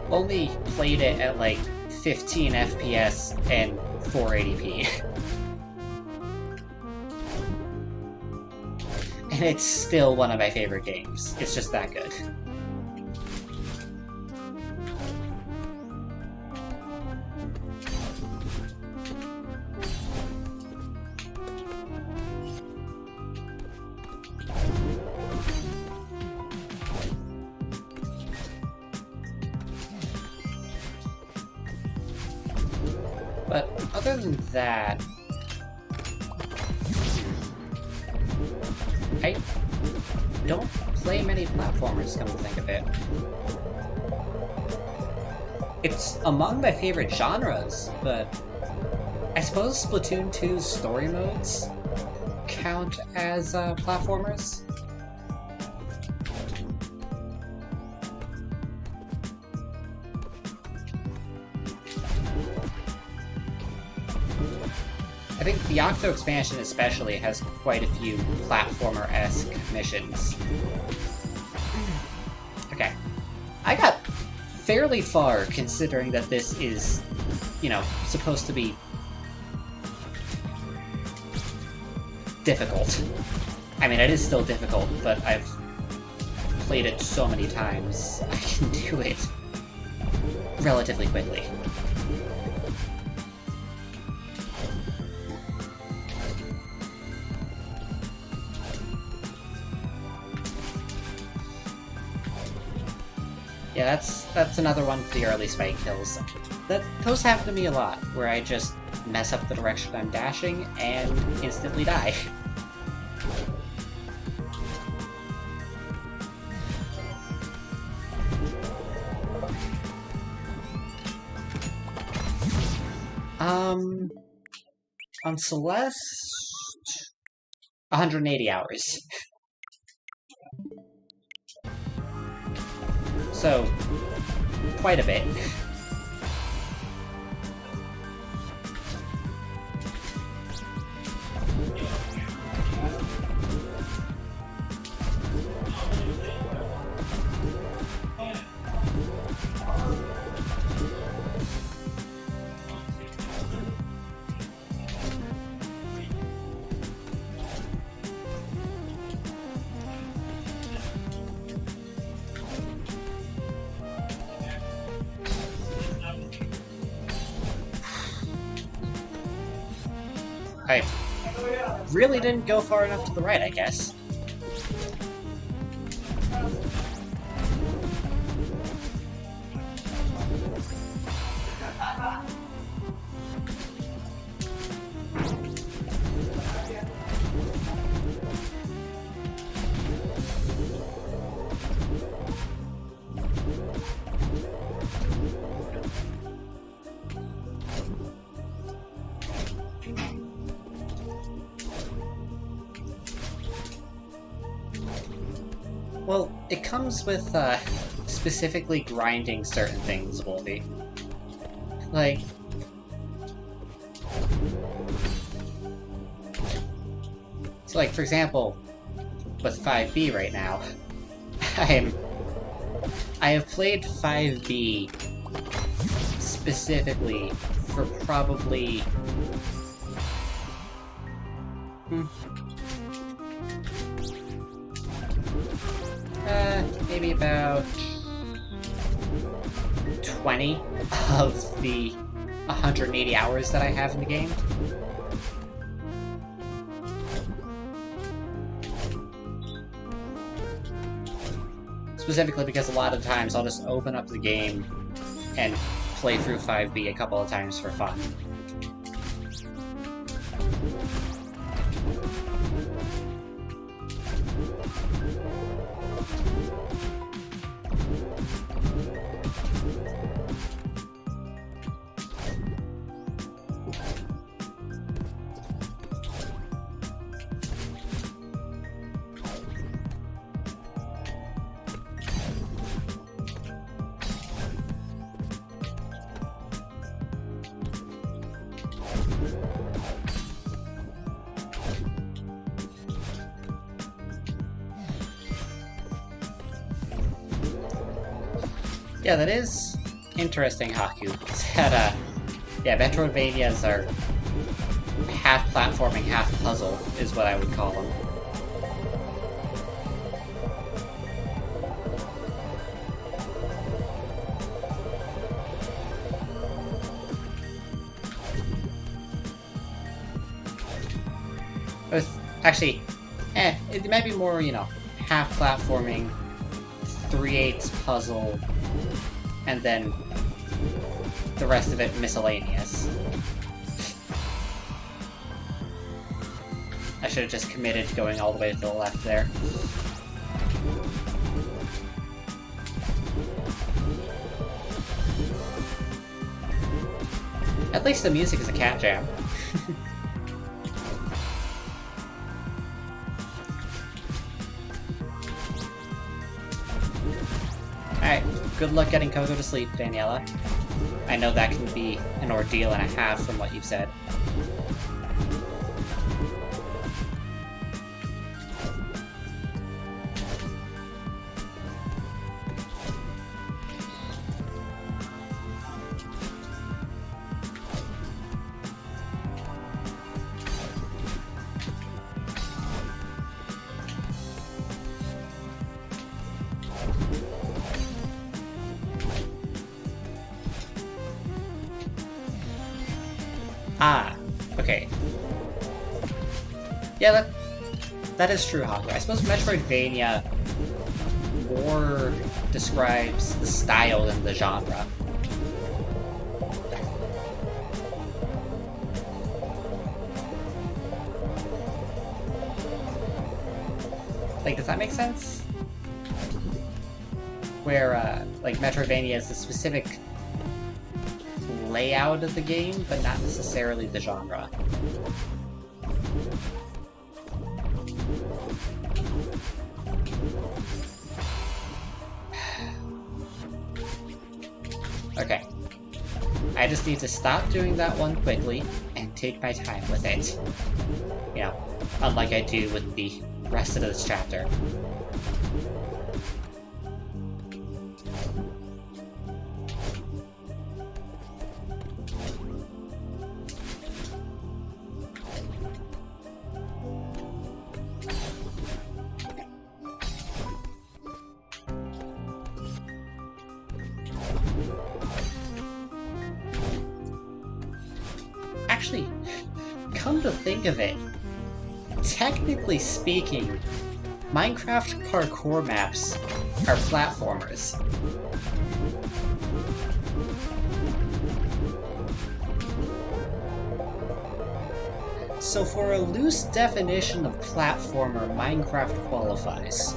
only played it at like 15 FPS and 480p. And it's still one of my favorite games. It's just that good. But other than that, I don't play many platformers, come to think of it. It's among my favorite genres, but I suppose Splatoon 2's story modes count as platformers? I think the Octo expansion especially has quite a few platformer-esque missions. Okay. I got fairly far considering that this is, you know, supposed to be difficult. I mean, it is still difficult, but I've played it so many times, I can do it relatively quickly. Yeah, that's another one for the early spike kills. Those happen to me a lot, where I just mess up the direction I'm dashing and instantly die. On Celeste, 180 hours. So, quite a bit. I really didn't go far enough to the right, I guess. Well, it comes with, specifically grinding certain things, Wolfie. Like... So, like, for example, with 5B right now, I have played 5B specifically for probably... maybe about 20 of the 180 hours that I have in the game. Specifically because a lot of times I'll just open up the game and play through 5B a couple of times for fun. Yeah, that is interesting, Haku. That, yeah, Metroidvanias are half platforming, half puzzle, is what I would call them. Actually, it might be more, you know, half platforming, 3/8 puzzle, and then the rest of it miscellaneous. I should have just committed to going all the way to the left there. At least the music is a cat jam. Alright, good luck getting Coco to sleep, Daniela. I know that can be an ordeal and a half from what you've said. Ah, okay. Yeah, that is true, Haku. I suppose Metroidvania more describes the style than the genre. Like, does that make sense? Where, like, Metroidvania is a specific layout of the game, but not necessarily the genre. Okay. I just need to stop doing that one quickly and take my time with it. You know, unlike I do with the rest of this chapter. Actually, come to think of it, technically speaking, Minecraft parkour maps are platformers. So for a loose definition of platformer, Minecraft qualifies.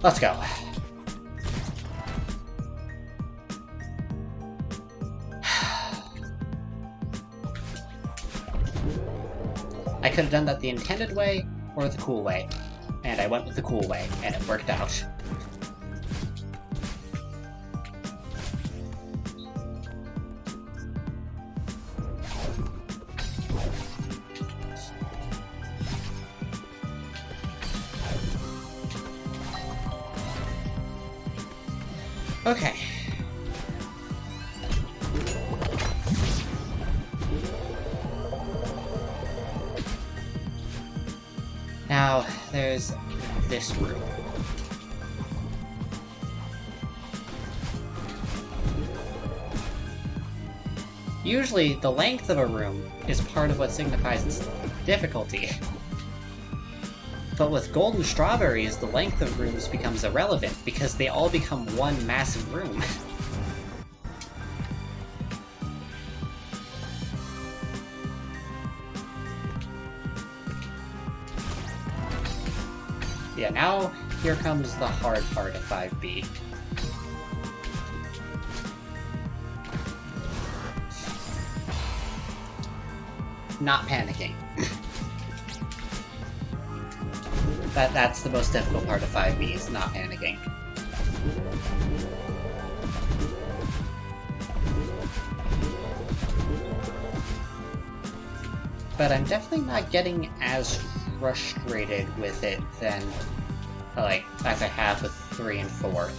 Let's go. I could have done that the intended way or the cool way, and I went with the cool way, and it worked out. Okay. Now, there's this room. Usually, the length of a room is part of what signifies its difficulty. But with golden strawberries, the length of rooms becomes irrelevant, because they all become one massive room. Yeah, now here comes the hard part of 5B. Not panicking. That's the most difficult part of 5B, is not panicking. But I'm definitely not getting as frustrated with it than, like, as I have with 3 and 4.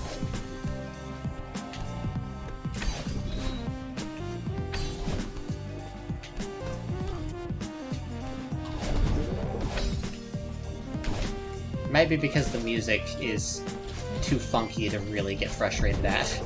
Might be because the music is too funky to really get frustrated at.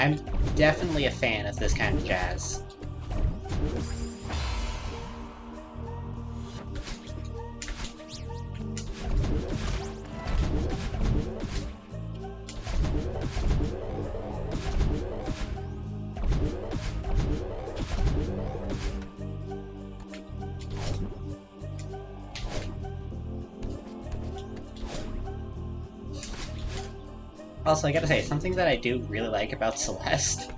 I'm definitely a fan of this kind of jazz. Also, I gotta say, something that I do really like about Celeste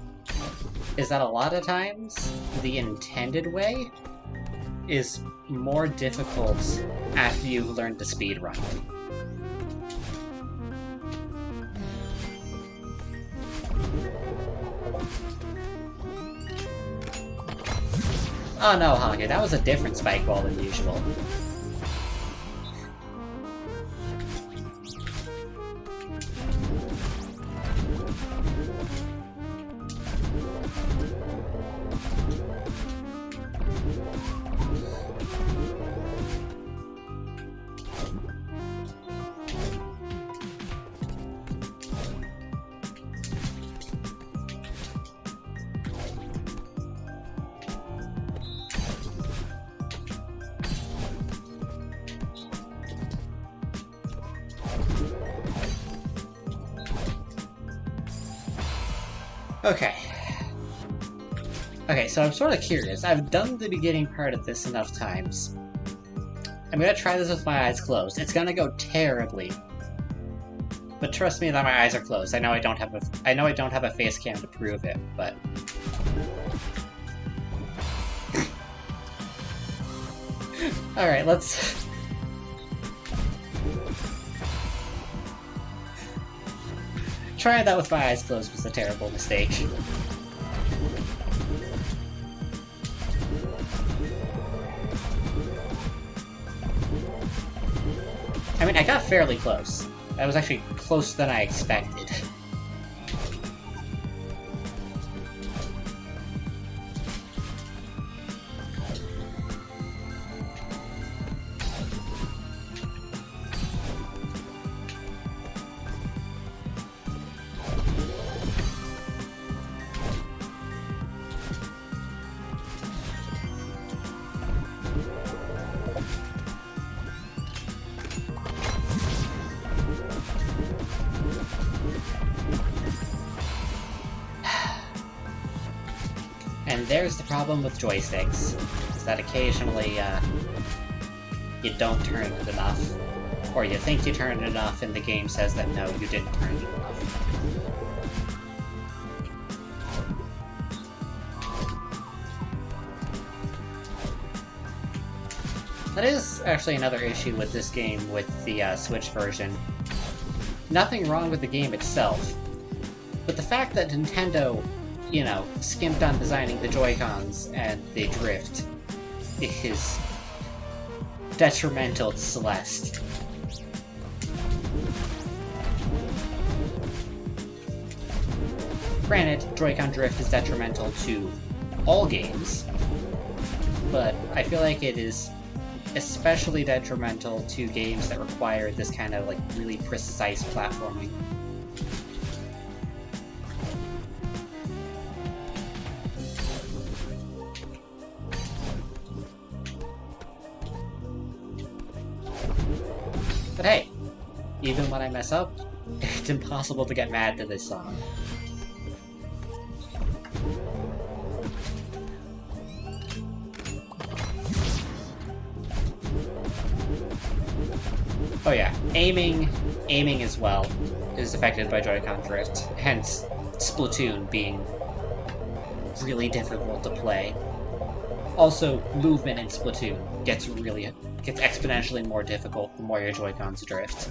is that a lot of times the intended way is more difficult after you've learned to speedrun. Oh no, Honky, that was a different spike ball than usual. Okay. Okay, so I'm sort of curious. I've done the beginning part of this enough times. I'm gonna try this with my eyes closed. It's gonna go terribly. But trust me that my eyes are closed. I know I don't have a face cam to prove it, but alright, let's trying that with my eyes closed was a terrible mistake. I mean, I got fairly close. That was actually closer than I expected. And there's the problem with joysticks, is that occasionally, you don't turn it enough. Or you think you turned it enough, and the game says that no, you didn't turn it enough. That is actually another issue with this game with the Switch version. Nothing wrong with the game itself, but the fact that Nintendo, you know, skimped on designing the Joy-Cons and they drift is detrimental to Celeste. Granted, Joy-Con drift is detrimental to all games, but I feel like it is especially detrimental to games that require this kind of, like, really precise platforming. But hey, even when I mess up, it's impossible to get mad to this song. Oh yeah, aiming as well is affected by Joy-Con drift, hence Splatoon being really difficult to play. Also, movement in Splatoon gets exponentially more difficult the more your Joy-Cons drift.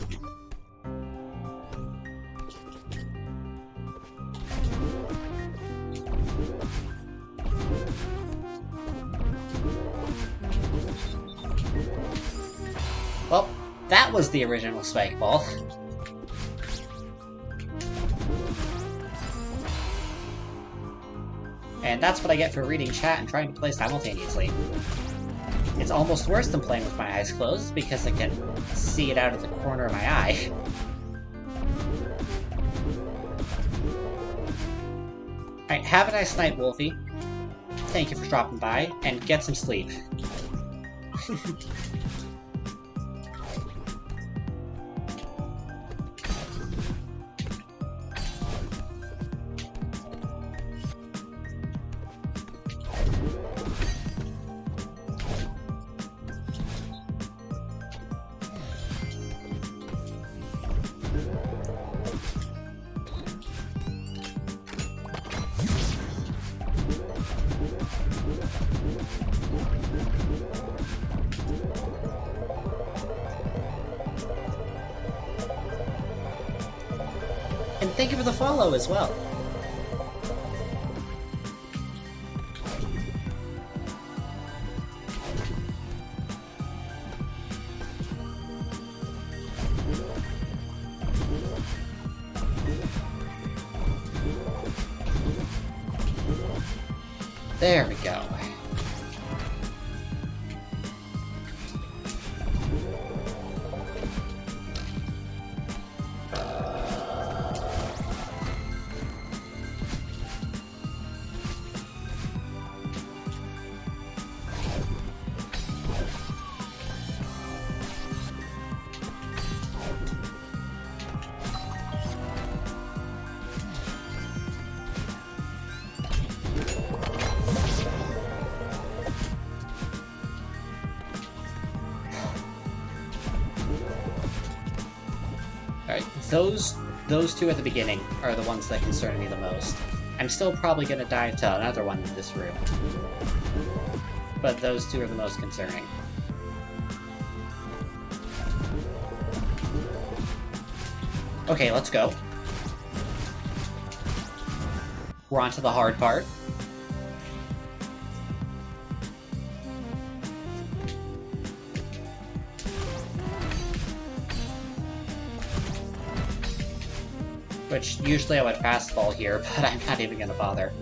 Well, that was the original spike ball. And that's what I get for reading chat and trying to play simultaneously. It's almost worse than playing with my eyes closed, because I can see it out of the corner of my eye. Alright, have a nice night, Wolfie. Thank you for dropping by, and get some sleep. And thank you for the follow as well. There we go. Alright, those two at the beginning are the ones that concern me the most. I'm still probably gonna dive to another one in this room. But those two are the most concerning. Okay, let's go. We're on to the hard part. Which, usually I would fastball here, but I'm not even gonna bother.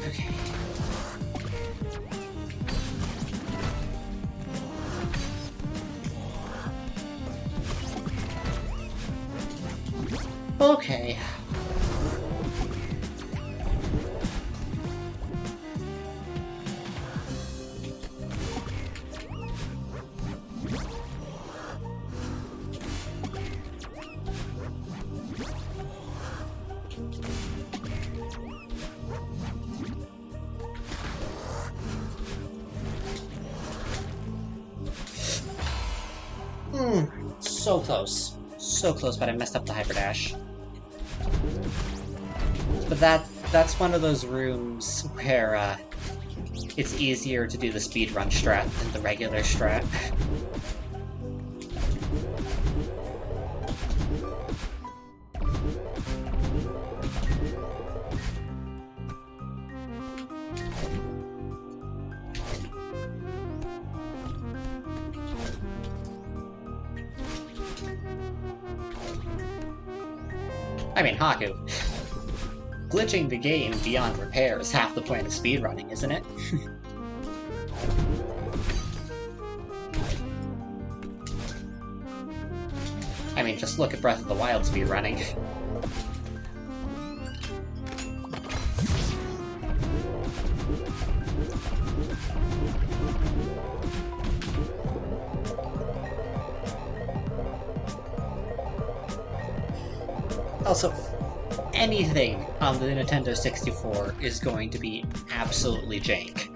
Okay. Okay. So close. So close, but I messed up the hyperdash. But that's one of those rooms where, it's easier to do the speedrun strat than the regular strat. I mean, Haku. Glitching the game beyond repair is half the point of speedrunning, isn't it? I mean, just look at Breath of the Wild speedrunning. Also, anything on the Nintendo 64 is going to be absolutely jank.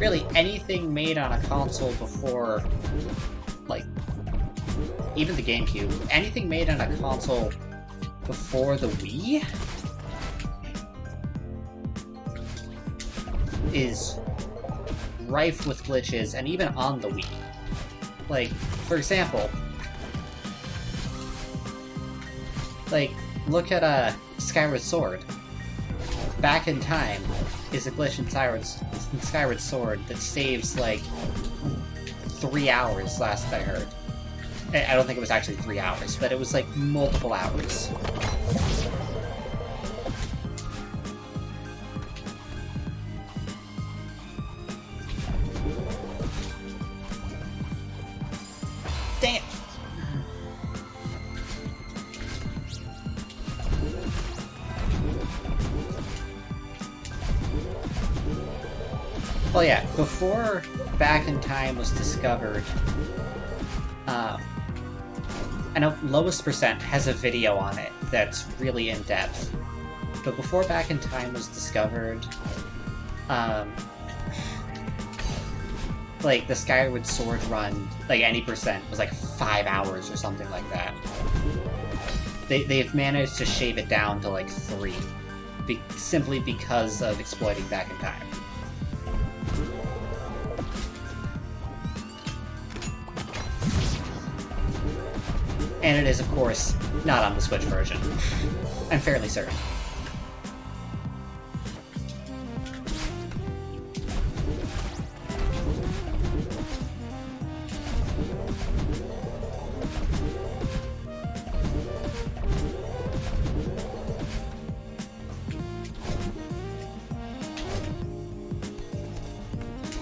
Really, anything made on a console before, like, even the GameCube, anything made on a console before the Wii is rife with glitches, and even on the Wii. Like, for example, like, look at Skyward Sword. Back in Time is a glitch in Skyward Sword that saves, like, 3 hours, last I heard. I don't think it was actually 3 hours, but it was, like, multiple hours. Well, yeah, before Back in Time was discovered, I know Lowest Percent has a video on it that's really in-depth, but before Back in Time was discovered, like, the Skyward Sword run, like, any percent, was like 5 hours or something like that. They've managed to shave it down to, like, 3, simply because of exploiting Back in Time. And it is, of course, not on the Switch version. I'm fairly certain.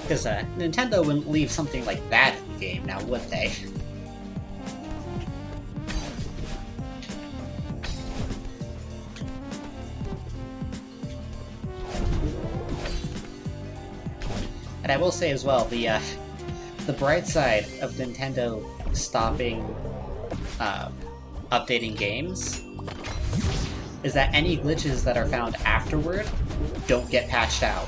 Because Nintendo wouldn't leave something like that in the game, now would they? And I will say as well, the bright side of Nintendo stopping updating games is that any glitches that are found afterward don't get patched out.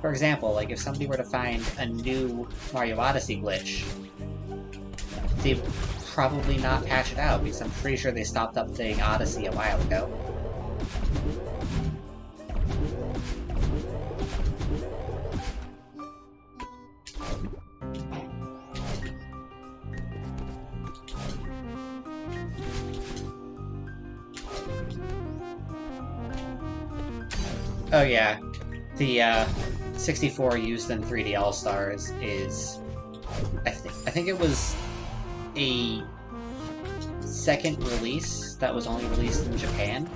For example, like if somebody were to find a new Mario Odyssey glitch, they'd probably not patch it out, because I'm pretty sure they stopped updating Odyssey a while ago. Oh yeah, the 64 used in 3D All-Stars is... I think it was a second release that was only released in Japan.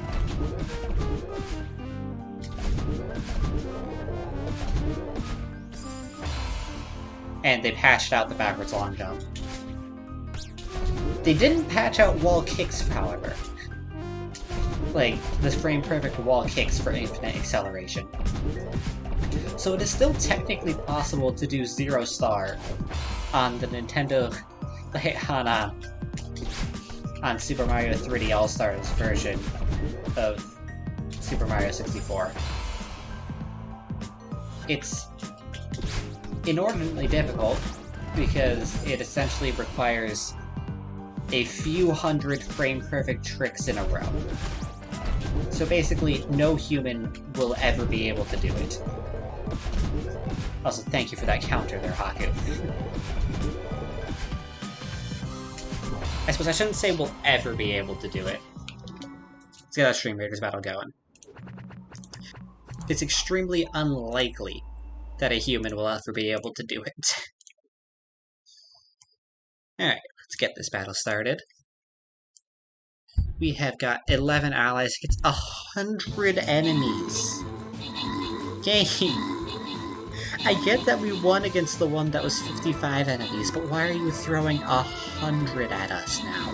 And they patched out the backwards long jump. They didn't patch out wall kicks, however. Like, the frame-perfect wall kicks for infinite acceleration. So it is still technically possible to do 0 star on the Nintendo... on Super Mario 3D All-Stars version of Super Mario 64. It's inordinately difficult, because it essentially requires a few hundred frame-perfect tricks in a row. So basically, no human will ever be able to do it. Also, thank you for that counter there, Haku. I suppose I shouldn't say we'll ever be able to do it. Let's get that Stream Raiders battle going. It's extremely unlikely that a human will ever be able to do it. Alright, let's get this battle started. We have got 11 allies against 100 enemies. Game! I get that we won against the one that was 55 enemies, but why are you throwing 100 at us now?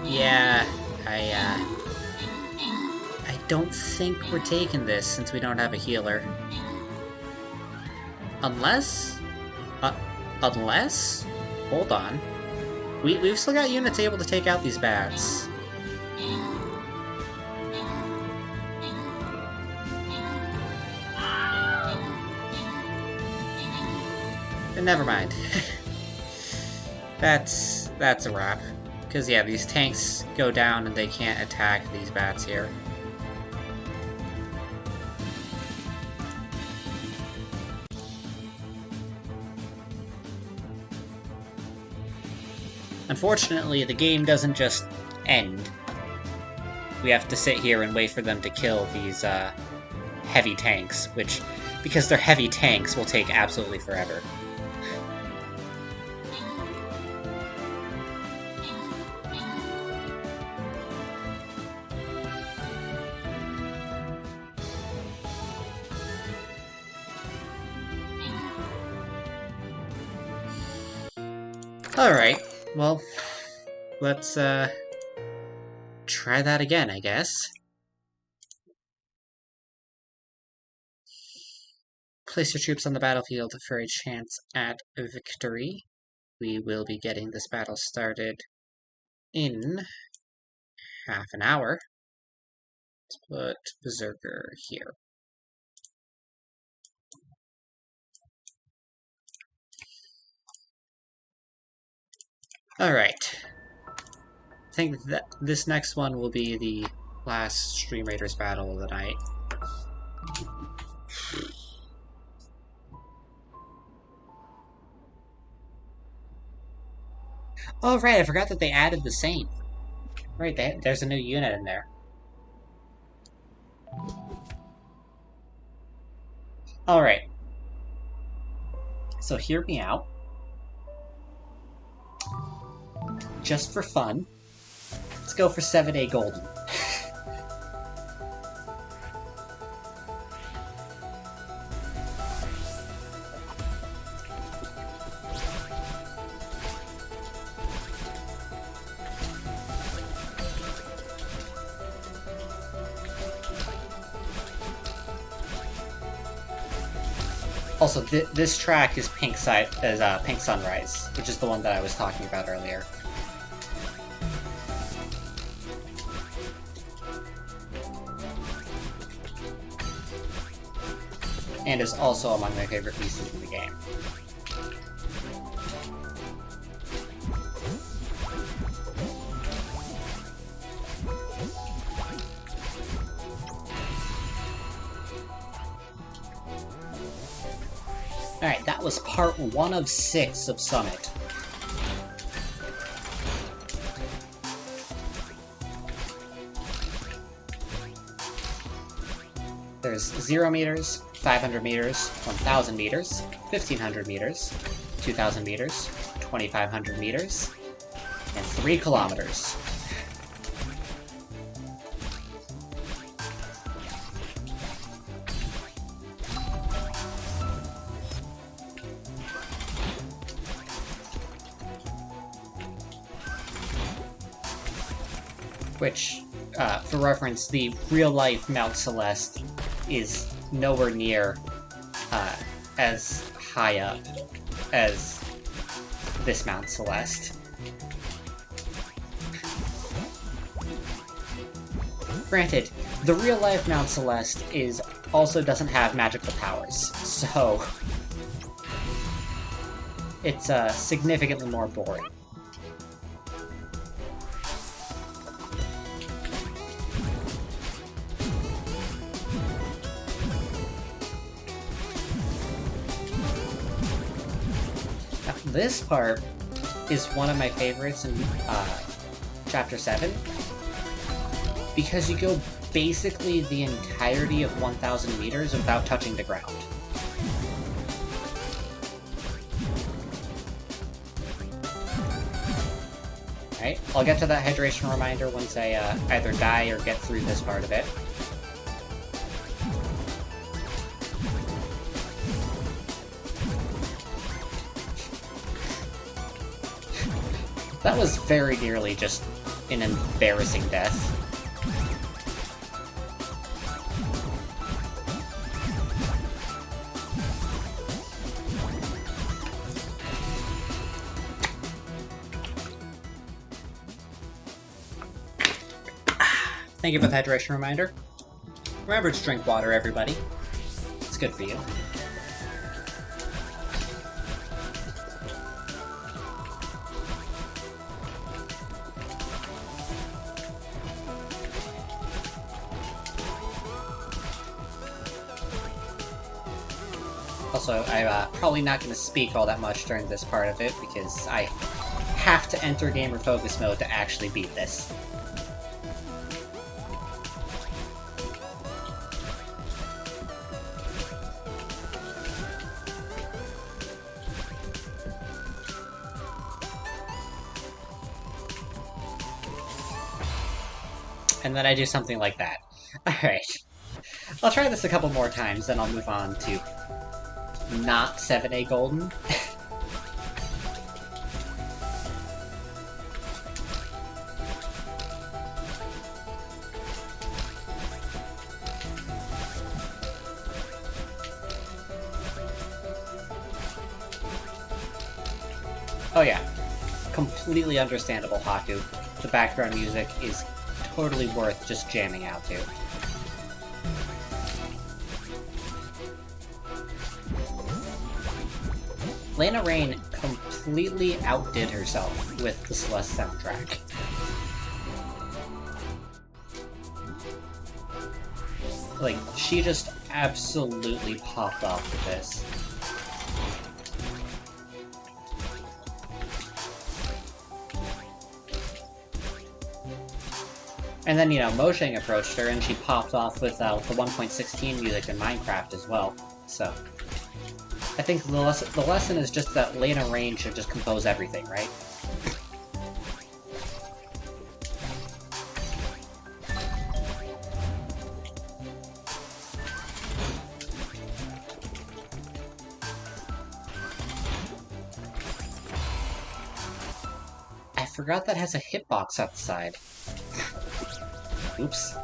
Yeah, I don't think we're taking this since we don't have a healer. Unless? Unless? Hold on. We've still got units able to take out these bats. And never mind. That's a wrap. Because, yeah, these tanks go down and they can't attack these bats here. Unfortunately, the game doesn't just end. We have to sit here and wait for them to kill these heavy tanks, which, because they're heavy tanks, will take absolutely forever. Alright, well, let's, try that again, I guess. Place your troops on the battlefield for a chance at victory. We will be getting this battle started in half an hour. Let's put Berserker here. Alright. I think that this next one will be the last Stream Raiders battle of the night. Oh right, I forgot that they added the Saint. Right, there's a new unit in there. Alright. So hear me out. Just for fun, let's go for 7A Golden. Also, this track is Pink Sunrise, which is the one that I was talking about earlier. And is also among my favorite pieces in the game. Alright, that was part 1 of 6 of Summit. There's 0 meters, 500 meters, 1,000 meters, 1,500 meters, 2,000 meters, 2,500 meters, and 3 kilometers. Which, for reference, the real-life Mount Celeste is nowhere near as high up as this Mount Celeste. Granted, the real-life Mount Celeste also doesn't have magical powers, so it's significantly more boring. This part is one of my favorites in Chapter 7, because you go basically the entirety of 1,000 meters without touching the ground. Alright, I'll get to that hydration reminder once I either die or get through this part of it. That was very nearly just an embarrassing death. Thank you for the hydration reminder. Remember to drink water, everybody. It's good for you. Also, I'm probably not going to speak all that much during this part of it, because I have to enter gamer focus mode to actually beat this. And then I do something like that. Alright. I'll try this a couple more times, then I'll move on to not 7A Golden. Oh yeah, completely understandable, Haku. The background music is totally worth just jamming out to. Lena Raine completely outdid herself with the Celeste soundtrack. Like, she just absolutely popped off with this. And then, you know, Mojang approached her and she popped off with the 1.16 music in Minecraft as well. So, I think the lesson is just that Lena Raine should just compose everything, right? I forgot that has a hitbox up the side. Oops.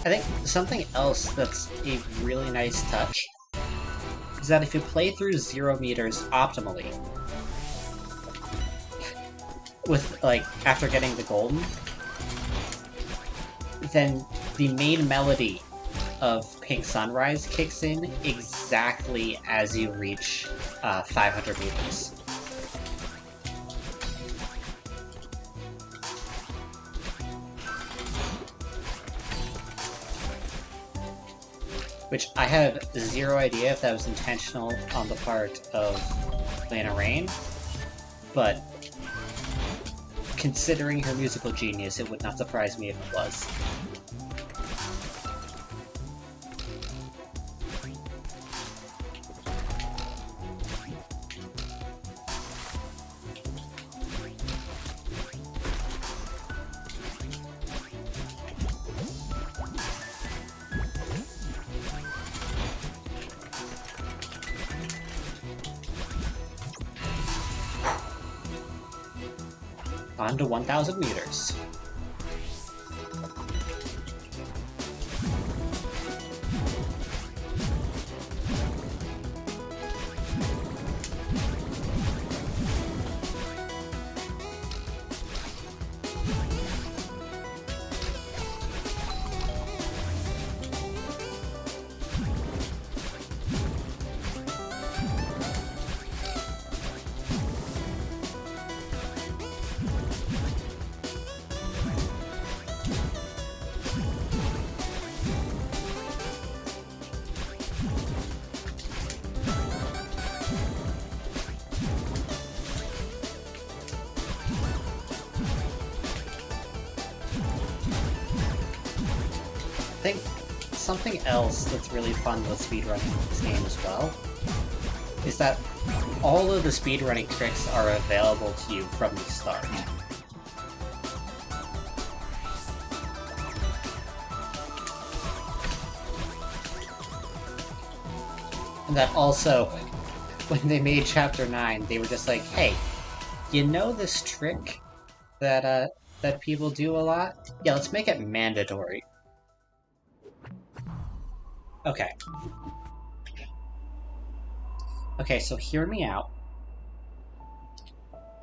I think something else that's a really nice touch is that if you play through 0 meters optimally, with, like, after getting the golden, then the main melody of Pink Sunrise kicks in exactly as you reach 500 meters. Which I had zero idea if that was intentional on the part of Lena Raine, but considering her musical genius, it would not surprise me if it was. On to 1,000 meters. I think something else that's really fun with speedrunning in this game as well is that all of the speedrunning tricks are available to you from the start. And that also, when they made Chapter 9, they were just like, hey, you know this trick that people do a lot? Yeah, let's make it mandatory. Okay. Okay, so hear me out.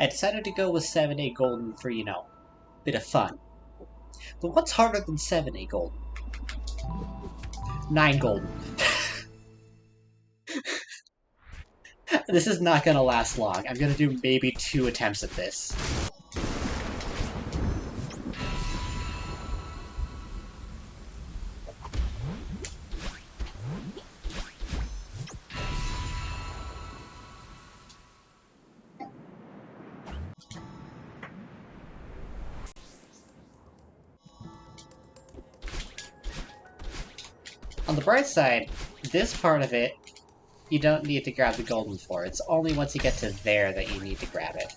I decided to go with 7A Golden for, you know, a bit of fun. But what's harder than 7A Golden? 9 Golden. This is not gonna last long. I'm gonna do maybe 2 attempts at this. On the bright side, this part of it you don't need to grab the golden floor. It's only once you get to there that you need to grab it.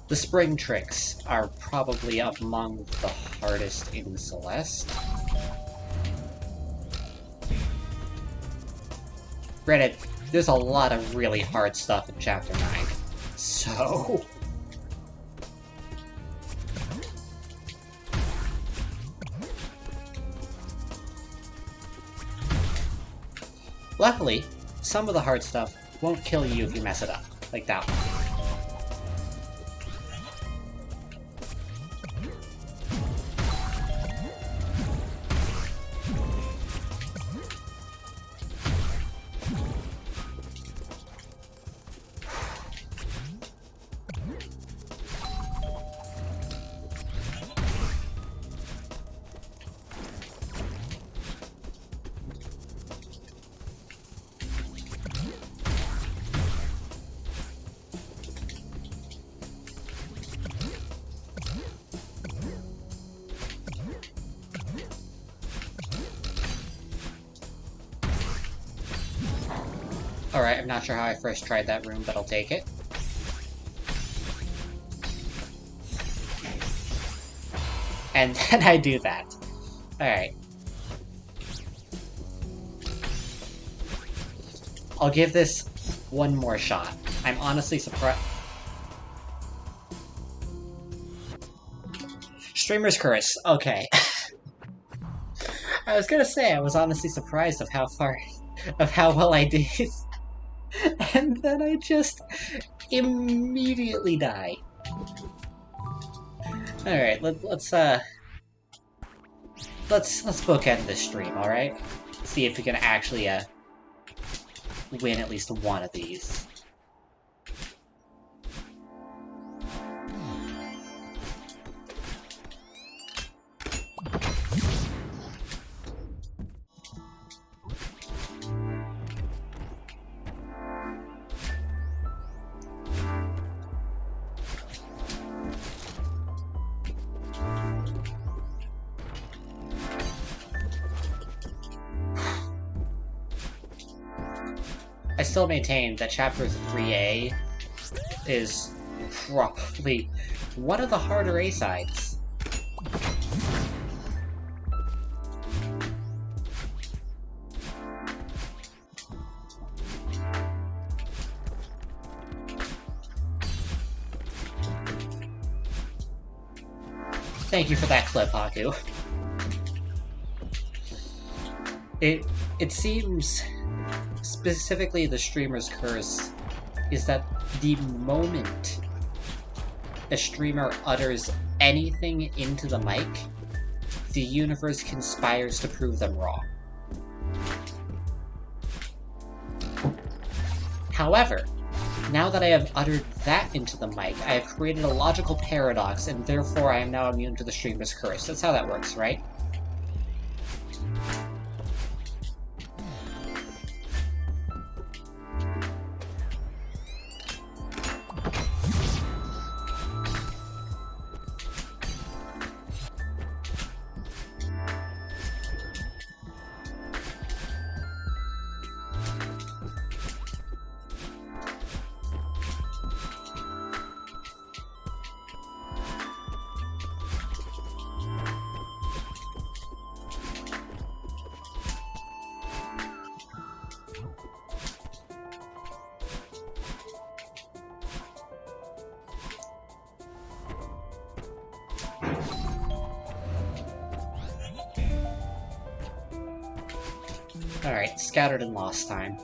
The spring tricks are probably among the hardest in Celeste. Granted, there's a lot of really hard stuff in Chapter 9, so... Luckily, some of the hard stuff won't kill you if you mess it up, like that one. Alright, I'm not sure how I first tried that room, but I'll take it. And then I do that. Alright. I'll give this one more shot. I'm honestly surprised. Streamer's Curse. Okay. I was gonna say, I was honestly surprised of how well I did. And then I just immediately die. Alright, let's bookend this stream, alright? See if we can actually win at least one of these. I still maintain that Chapter 3A is probably one of the harder A-sides. Thank you for that clip, Haku. It seems... Specifically, the Streamer's Curse is that the moment a streamer utters anything into the mic, the universe conspires to prove them wrong. However, now that I have uttered that into the mic, I have created a logical paradox, and therefore I am now immune to the Streamer's Curse. That's how that works, right? Alright, Scattered and Lost time.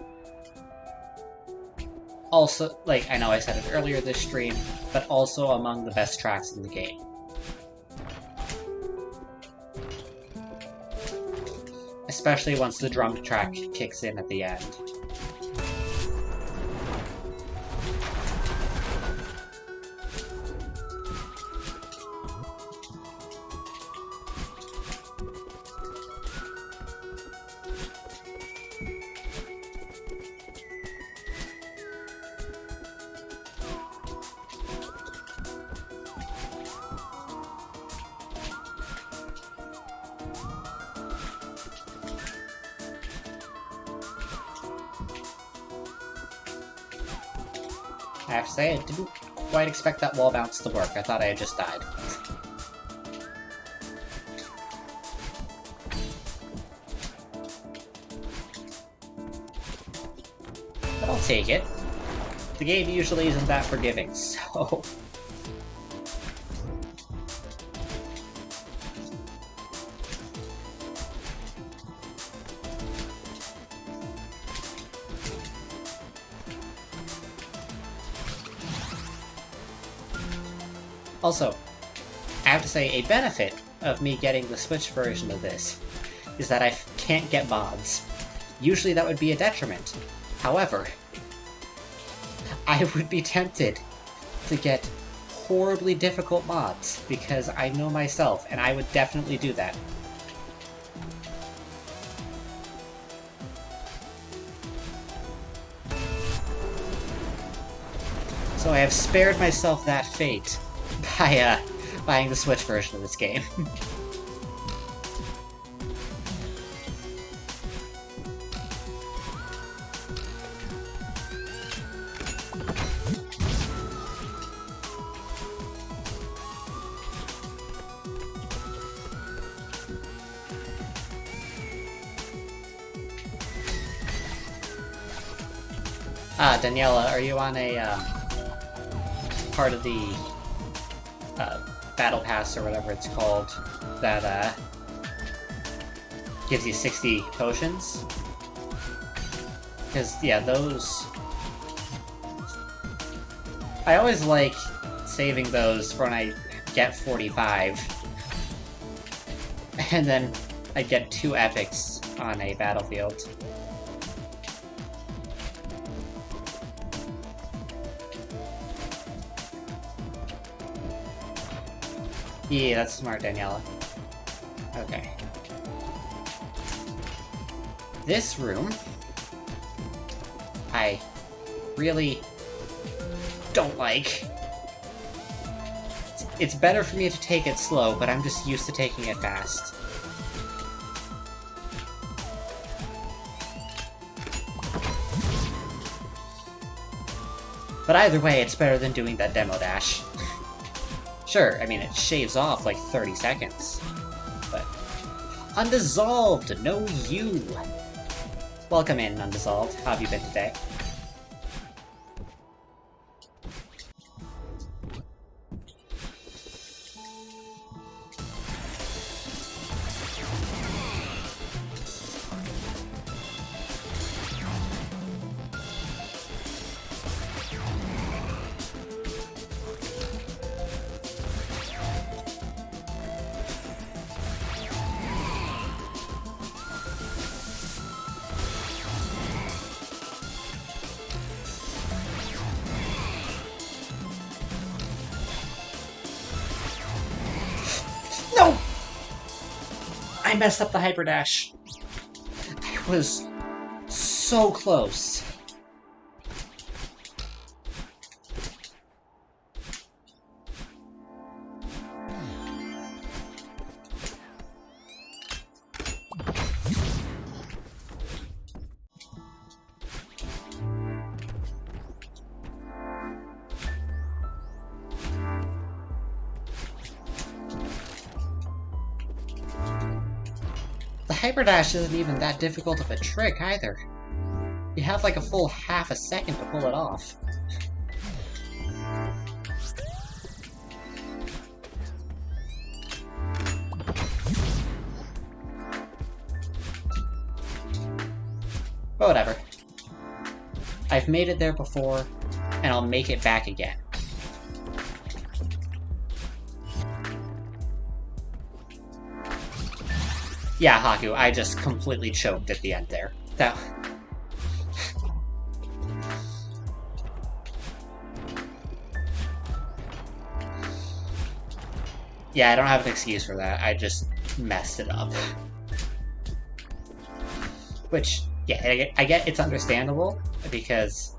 Also, like, I know I said it earlier this stream, but also among the best tracks in the game. Especially once the drum track kicks in at the end. I have to say, I didn't quite expect that wall bounce to work. I thought I had just died. But I'll take it. The game usually isn't that forgiving, so... Also, I have to say, a benefit of me getting the Switch version of this is that I can't get mods. Usually that would be a detriment. However, I would be tempted to get horribly difficult mods, because I know myself, and I would definitely do that. So I have spared myself that fate by buying the Switch version of this game. Daniela, are you on a part of the Battle Pass or whatever it's called that gives you 60 potions? Because, yeah, those... I always like saving those for when I get 45. And then I get 2 epics on a battlefield. Yeah, that's smart, Daniela. Okay. This room, I really don't like. It's better for me to take it slow, but I'm just used to taking it fast. But either way, it's better than doing that demo dash. Sure, I mean, it shaves off like 30 seconds. But... Undissolved! No you! Welcome in, Undissolved. How have you been today? No! I messed up the hyper dash. I was so close. The hyper dash isn't even that difficult of a trick either. You have like a full half a second to pull it off. But whatever. I've made it there before, and I'll make it back again. Yeah, Haku, I just completely choked at the end there. That... Yeah, I don't have an excuse for that. I just messed it up. Which, yeah, I get it's understandable, because...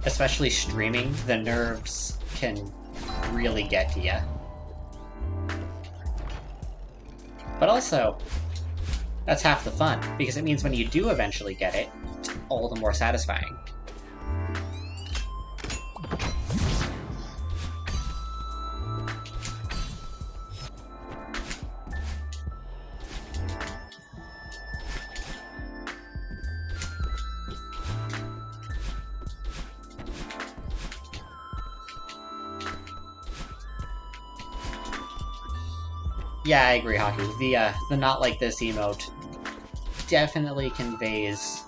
especially streaming, the nerves can really get to you. But also, that's half the fun, because it means when you do eventually get it, it's all the more satisfying. Yeah, I agree, Hockey. The not like this emote definitely conveys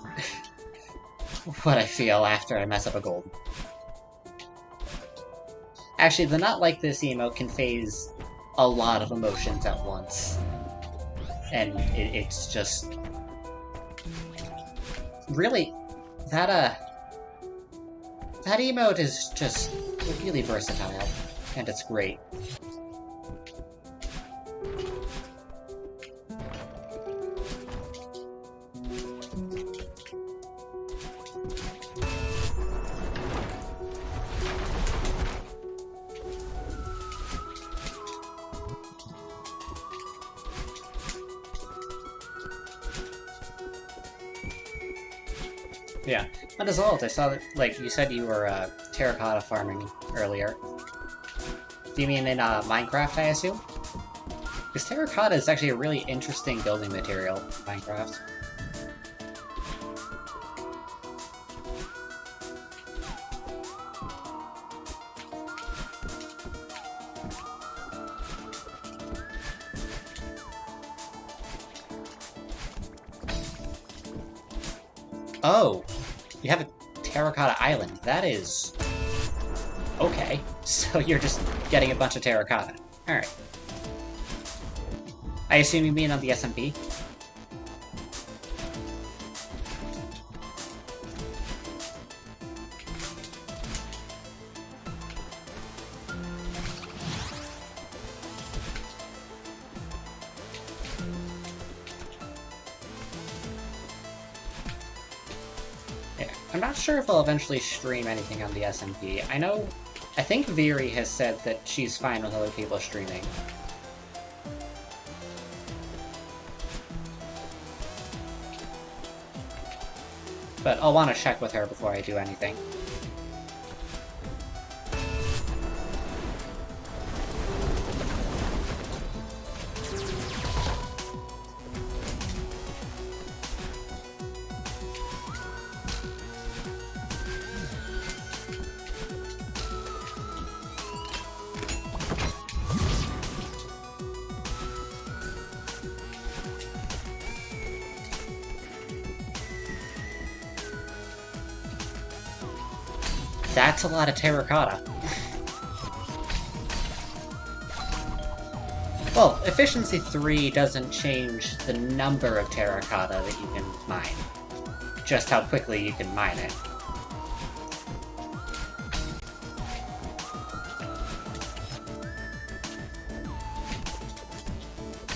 what I feel after I mess up a gold. Actually, the not like this emote conveys a lot of emotions at once. And it's just... Really, that emote is just really versatile, and it's great. Yeah. But as well, I saw that, like, you said you were terracotta farming earlier. Do you mean in Minecraft, I assume? Because terracotta is actually a really interesting building material in Minecraft. Oh! You have a terracotta island. That is... okay. So you're just getting a bunch of terracotta. Alright. I assume you mean on the SMP? Yeah. I'm not sure if I'll eventually stream anything on the SMP. I think Viri has said that she's fine with other people streaming. But I'll want to check with her before I do anything. That's a lot of terracotta. Well, Efficiency 3 doesn't change the number of terracotta that you can mine. Just how quickly you can mine it.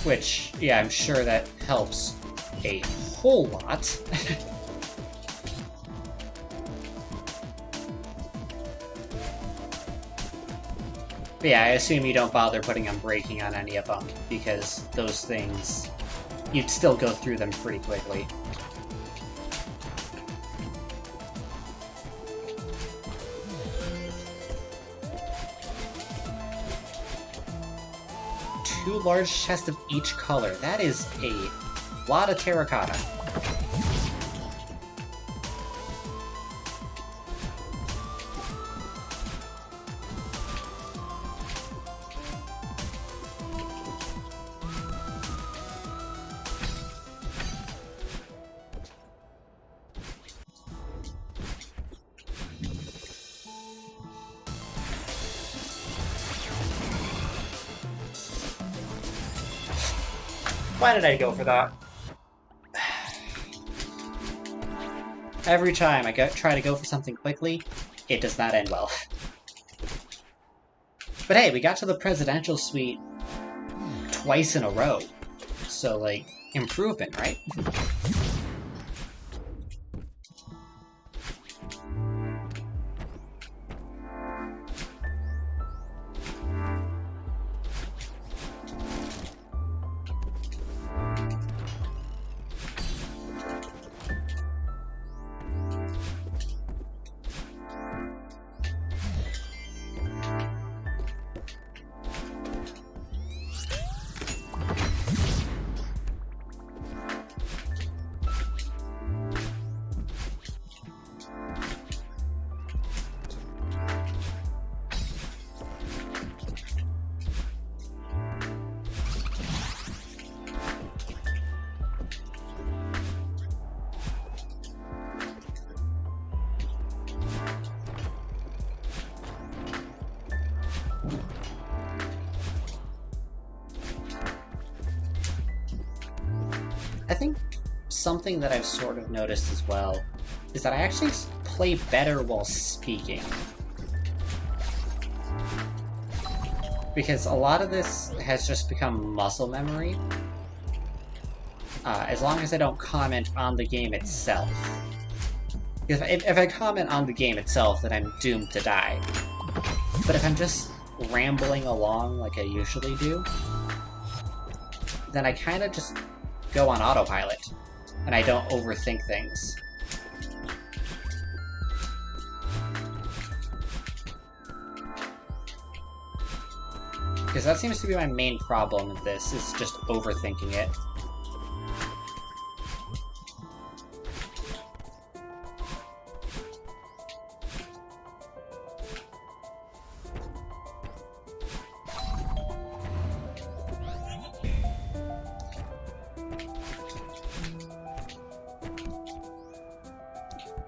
Which, yeah, I'm sure that helps a whole lot. But yeah, I assume you don't bother putting Unbreaking on any of them, because those things, you'd still go through them pretty quickly. Two large chests of each color. That is a lot of terracotta. Why did I go for that? Every time I try to go for something quickly, it does not end well. But hey, we got to the presidential suite twice in a row. So, like, improvement, right? I think something that I've sort of noticed as well is that I actually play better while speaking. Because a lot of this has just become muscle memory. As long as I don't comment on the game itself. Because if I comment on the game itself, then I'm doomed to die. But if I'm just rambling along like I usually do, then I kind of just go on autopilot, and I don't overthink things. Because that seems to be my main problem with this, is just overthinking it.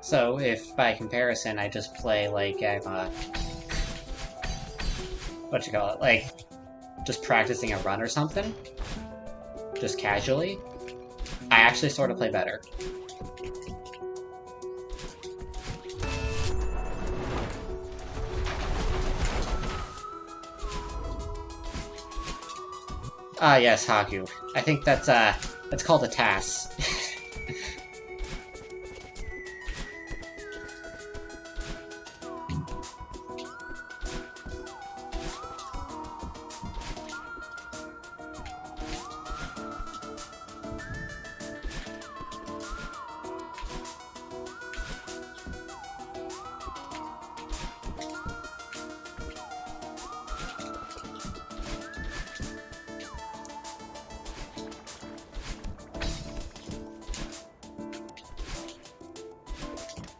So, if by comparison I just play like I'm like, just practicing a run or something, just casually, I actually sort of play better. Ah, yes, Haku. I think that's called a TAS.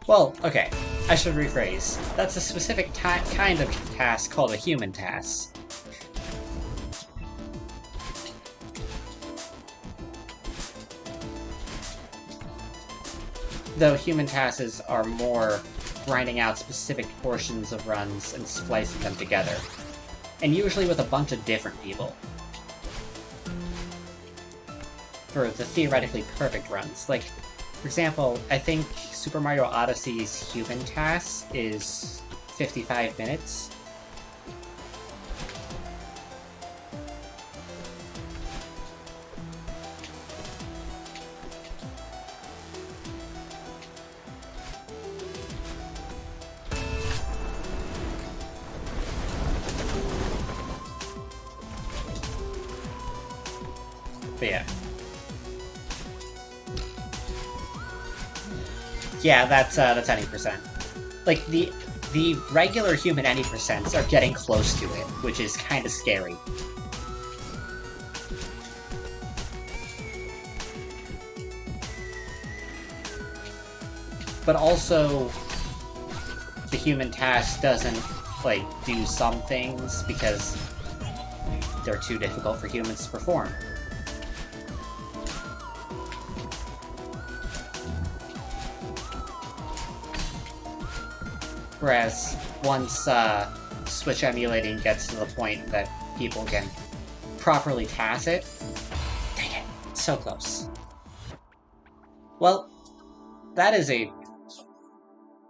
Well, okay, I should rephrase. That's a specific kind of task called a human task. Though human tasks are more grinding out specific portions of runs and splicing them together. And usually with a bunch of different people. For the theoretically perfect runs. Like, for example, I think Super Mario Odyssey's human task is 55 minutes. But yeah. Yeah, that's any percent. Like, the regular human any percents are getting close to it, which is kind of scary. But also, the human task doesn't, like, do some things because they're too difficult for humans to perform. Whereas, once Switch emulating gets to the point that people can properly task it, dang it, so close. Well, that is a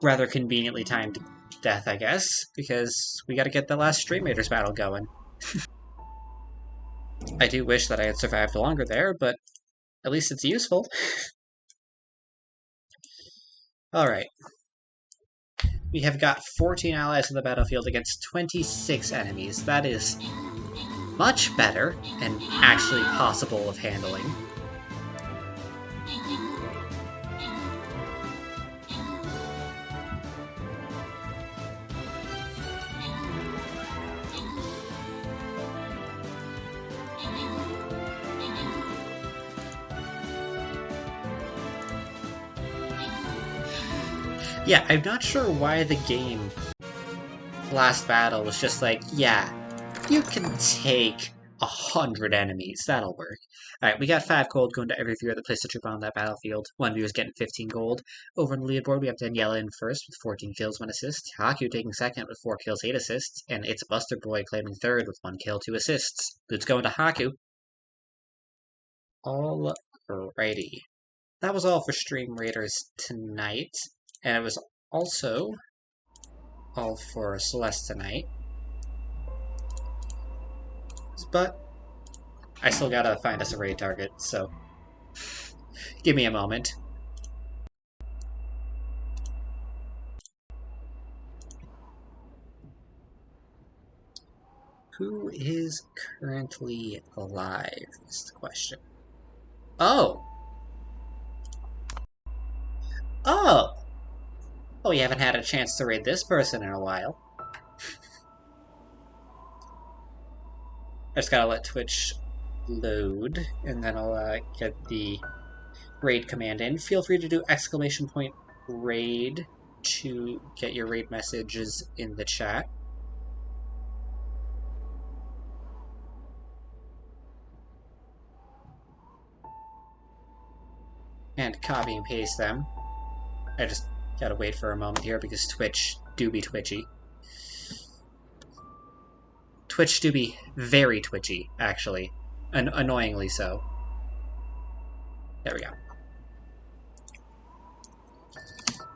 rather conveniently timed death, I guess, because we gotta get the last Stream Raiders battle going. I do wish that I had survived longer there, but at least it's useful. Alright. We have got 14 allies on the battlefield against 26 enemies. That is much better and actually possible of handling. Yeah, I'm not sure why the game last battle was just like, yeah, you can take 100 enemies. That'll work. Alright, we got 5 gold going to every viewer that placed a troop on that battlefield. One viewer's getting 15 gold. Over on the leaderboard, we have Daniela in first with 14 kills, 1 assist. Haku taking second with 4 kills, 8 assists. And It's Buster Boy claiming third with 1 kill, 2 assists. Loot's going to Haku. Alrighty. That was all for Stream Raiders tonight. And it was also all for Celeste tonight. But I still gotta find us a raid target, so give me a moment. Who is currently alive is the question. Oh! Oh! Oh, we haven't had a chance to raid this person in a while. I just gotta let Twitch load, and then I'll get the raid command in. Feel free to do !raid to get your raid messages in the chat. And copy and paste them. I just gotta wait for a moment here because Twitch do be twitchy. Twitch do be very twitchy, actually. Annoyingly so. There we go.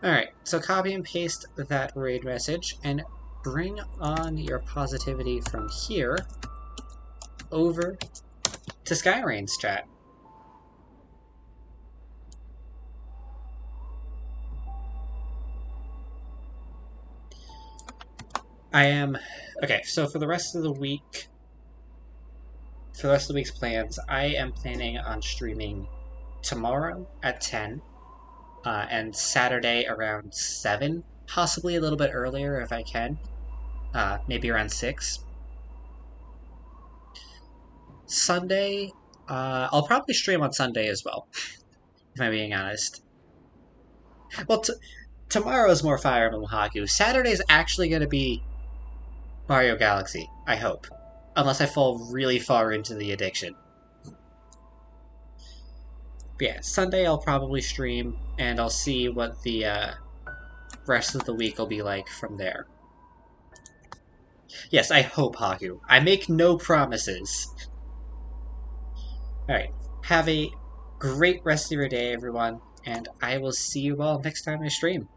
Alright, so copy and paste that raid message, and bring on your positivity from here over to Skyrain's chat. Okay, so for the rest of the week, for the rest of the week's plans, I am planning on streaming tomorrow at 10, and Saturday around 7, possibly a little bit earlier if I can, maybe around 6. Sunday, I'll probably stream on Sunday as well, if I'm being honest. Well, tomorrow's more Fire Emblem Haku. Saturday's actually going to be Mario Galaxy, I hope. Unless I fall really far into the addiction. But yeah, Sunday I'll probably stream, and I'll see what the rest of the week will be like from there. Yes, I hope, Haku. I make no promises. Alright, have a great rest of your day, everyone, and I will see you all next time I stream.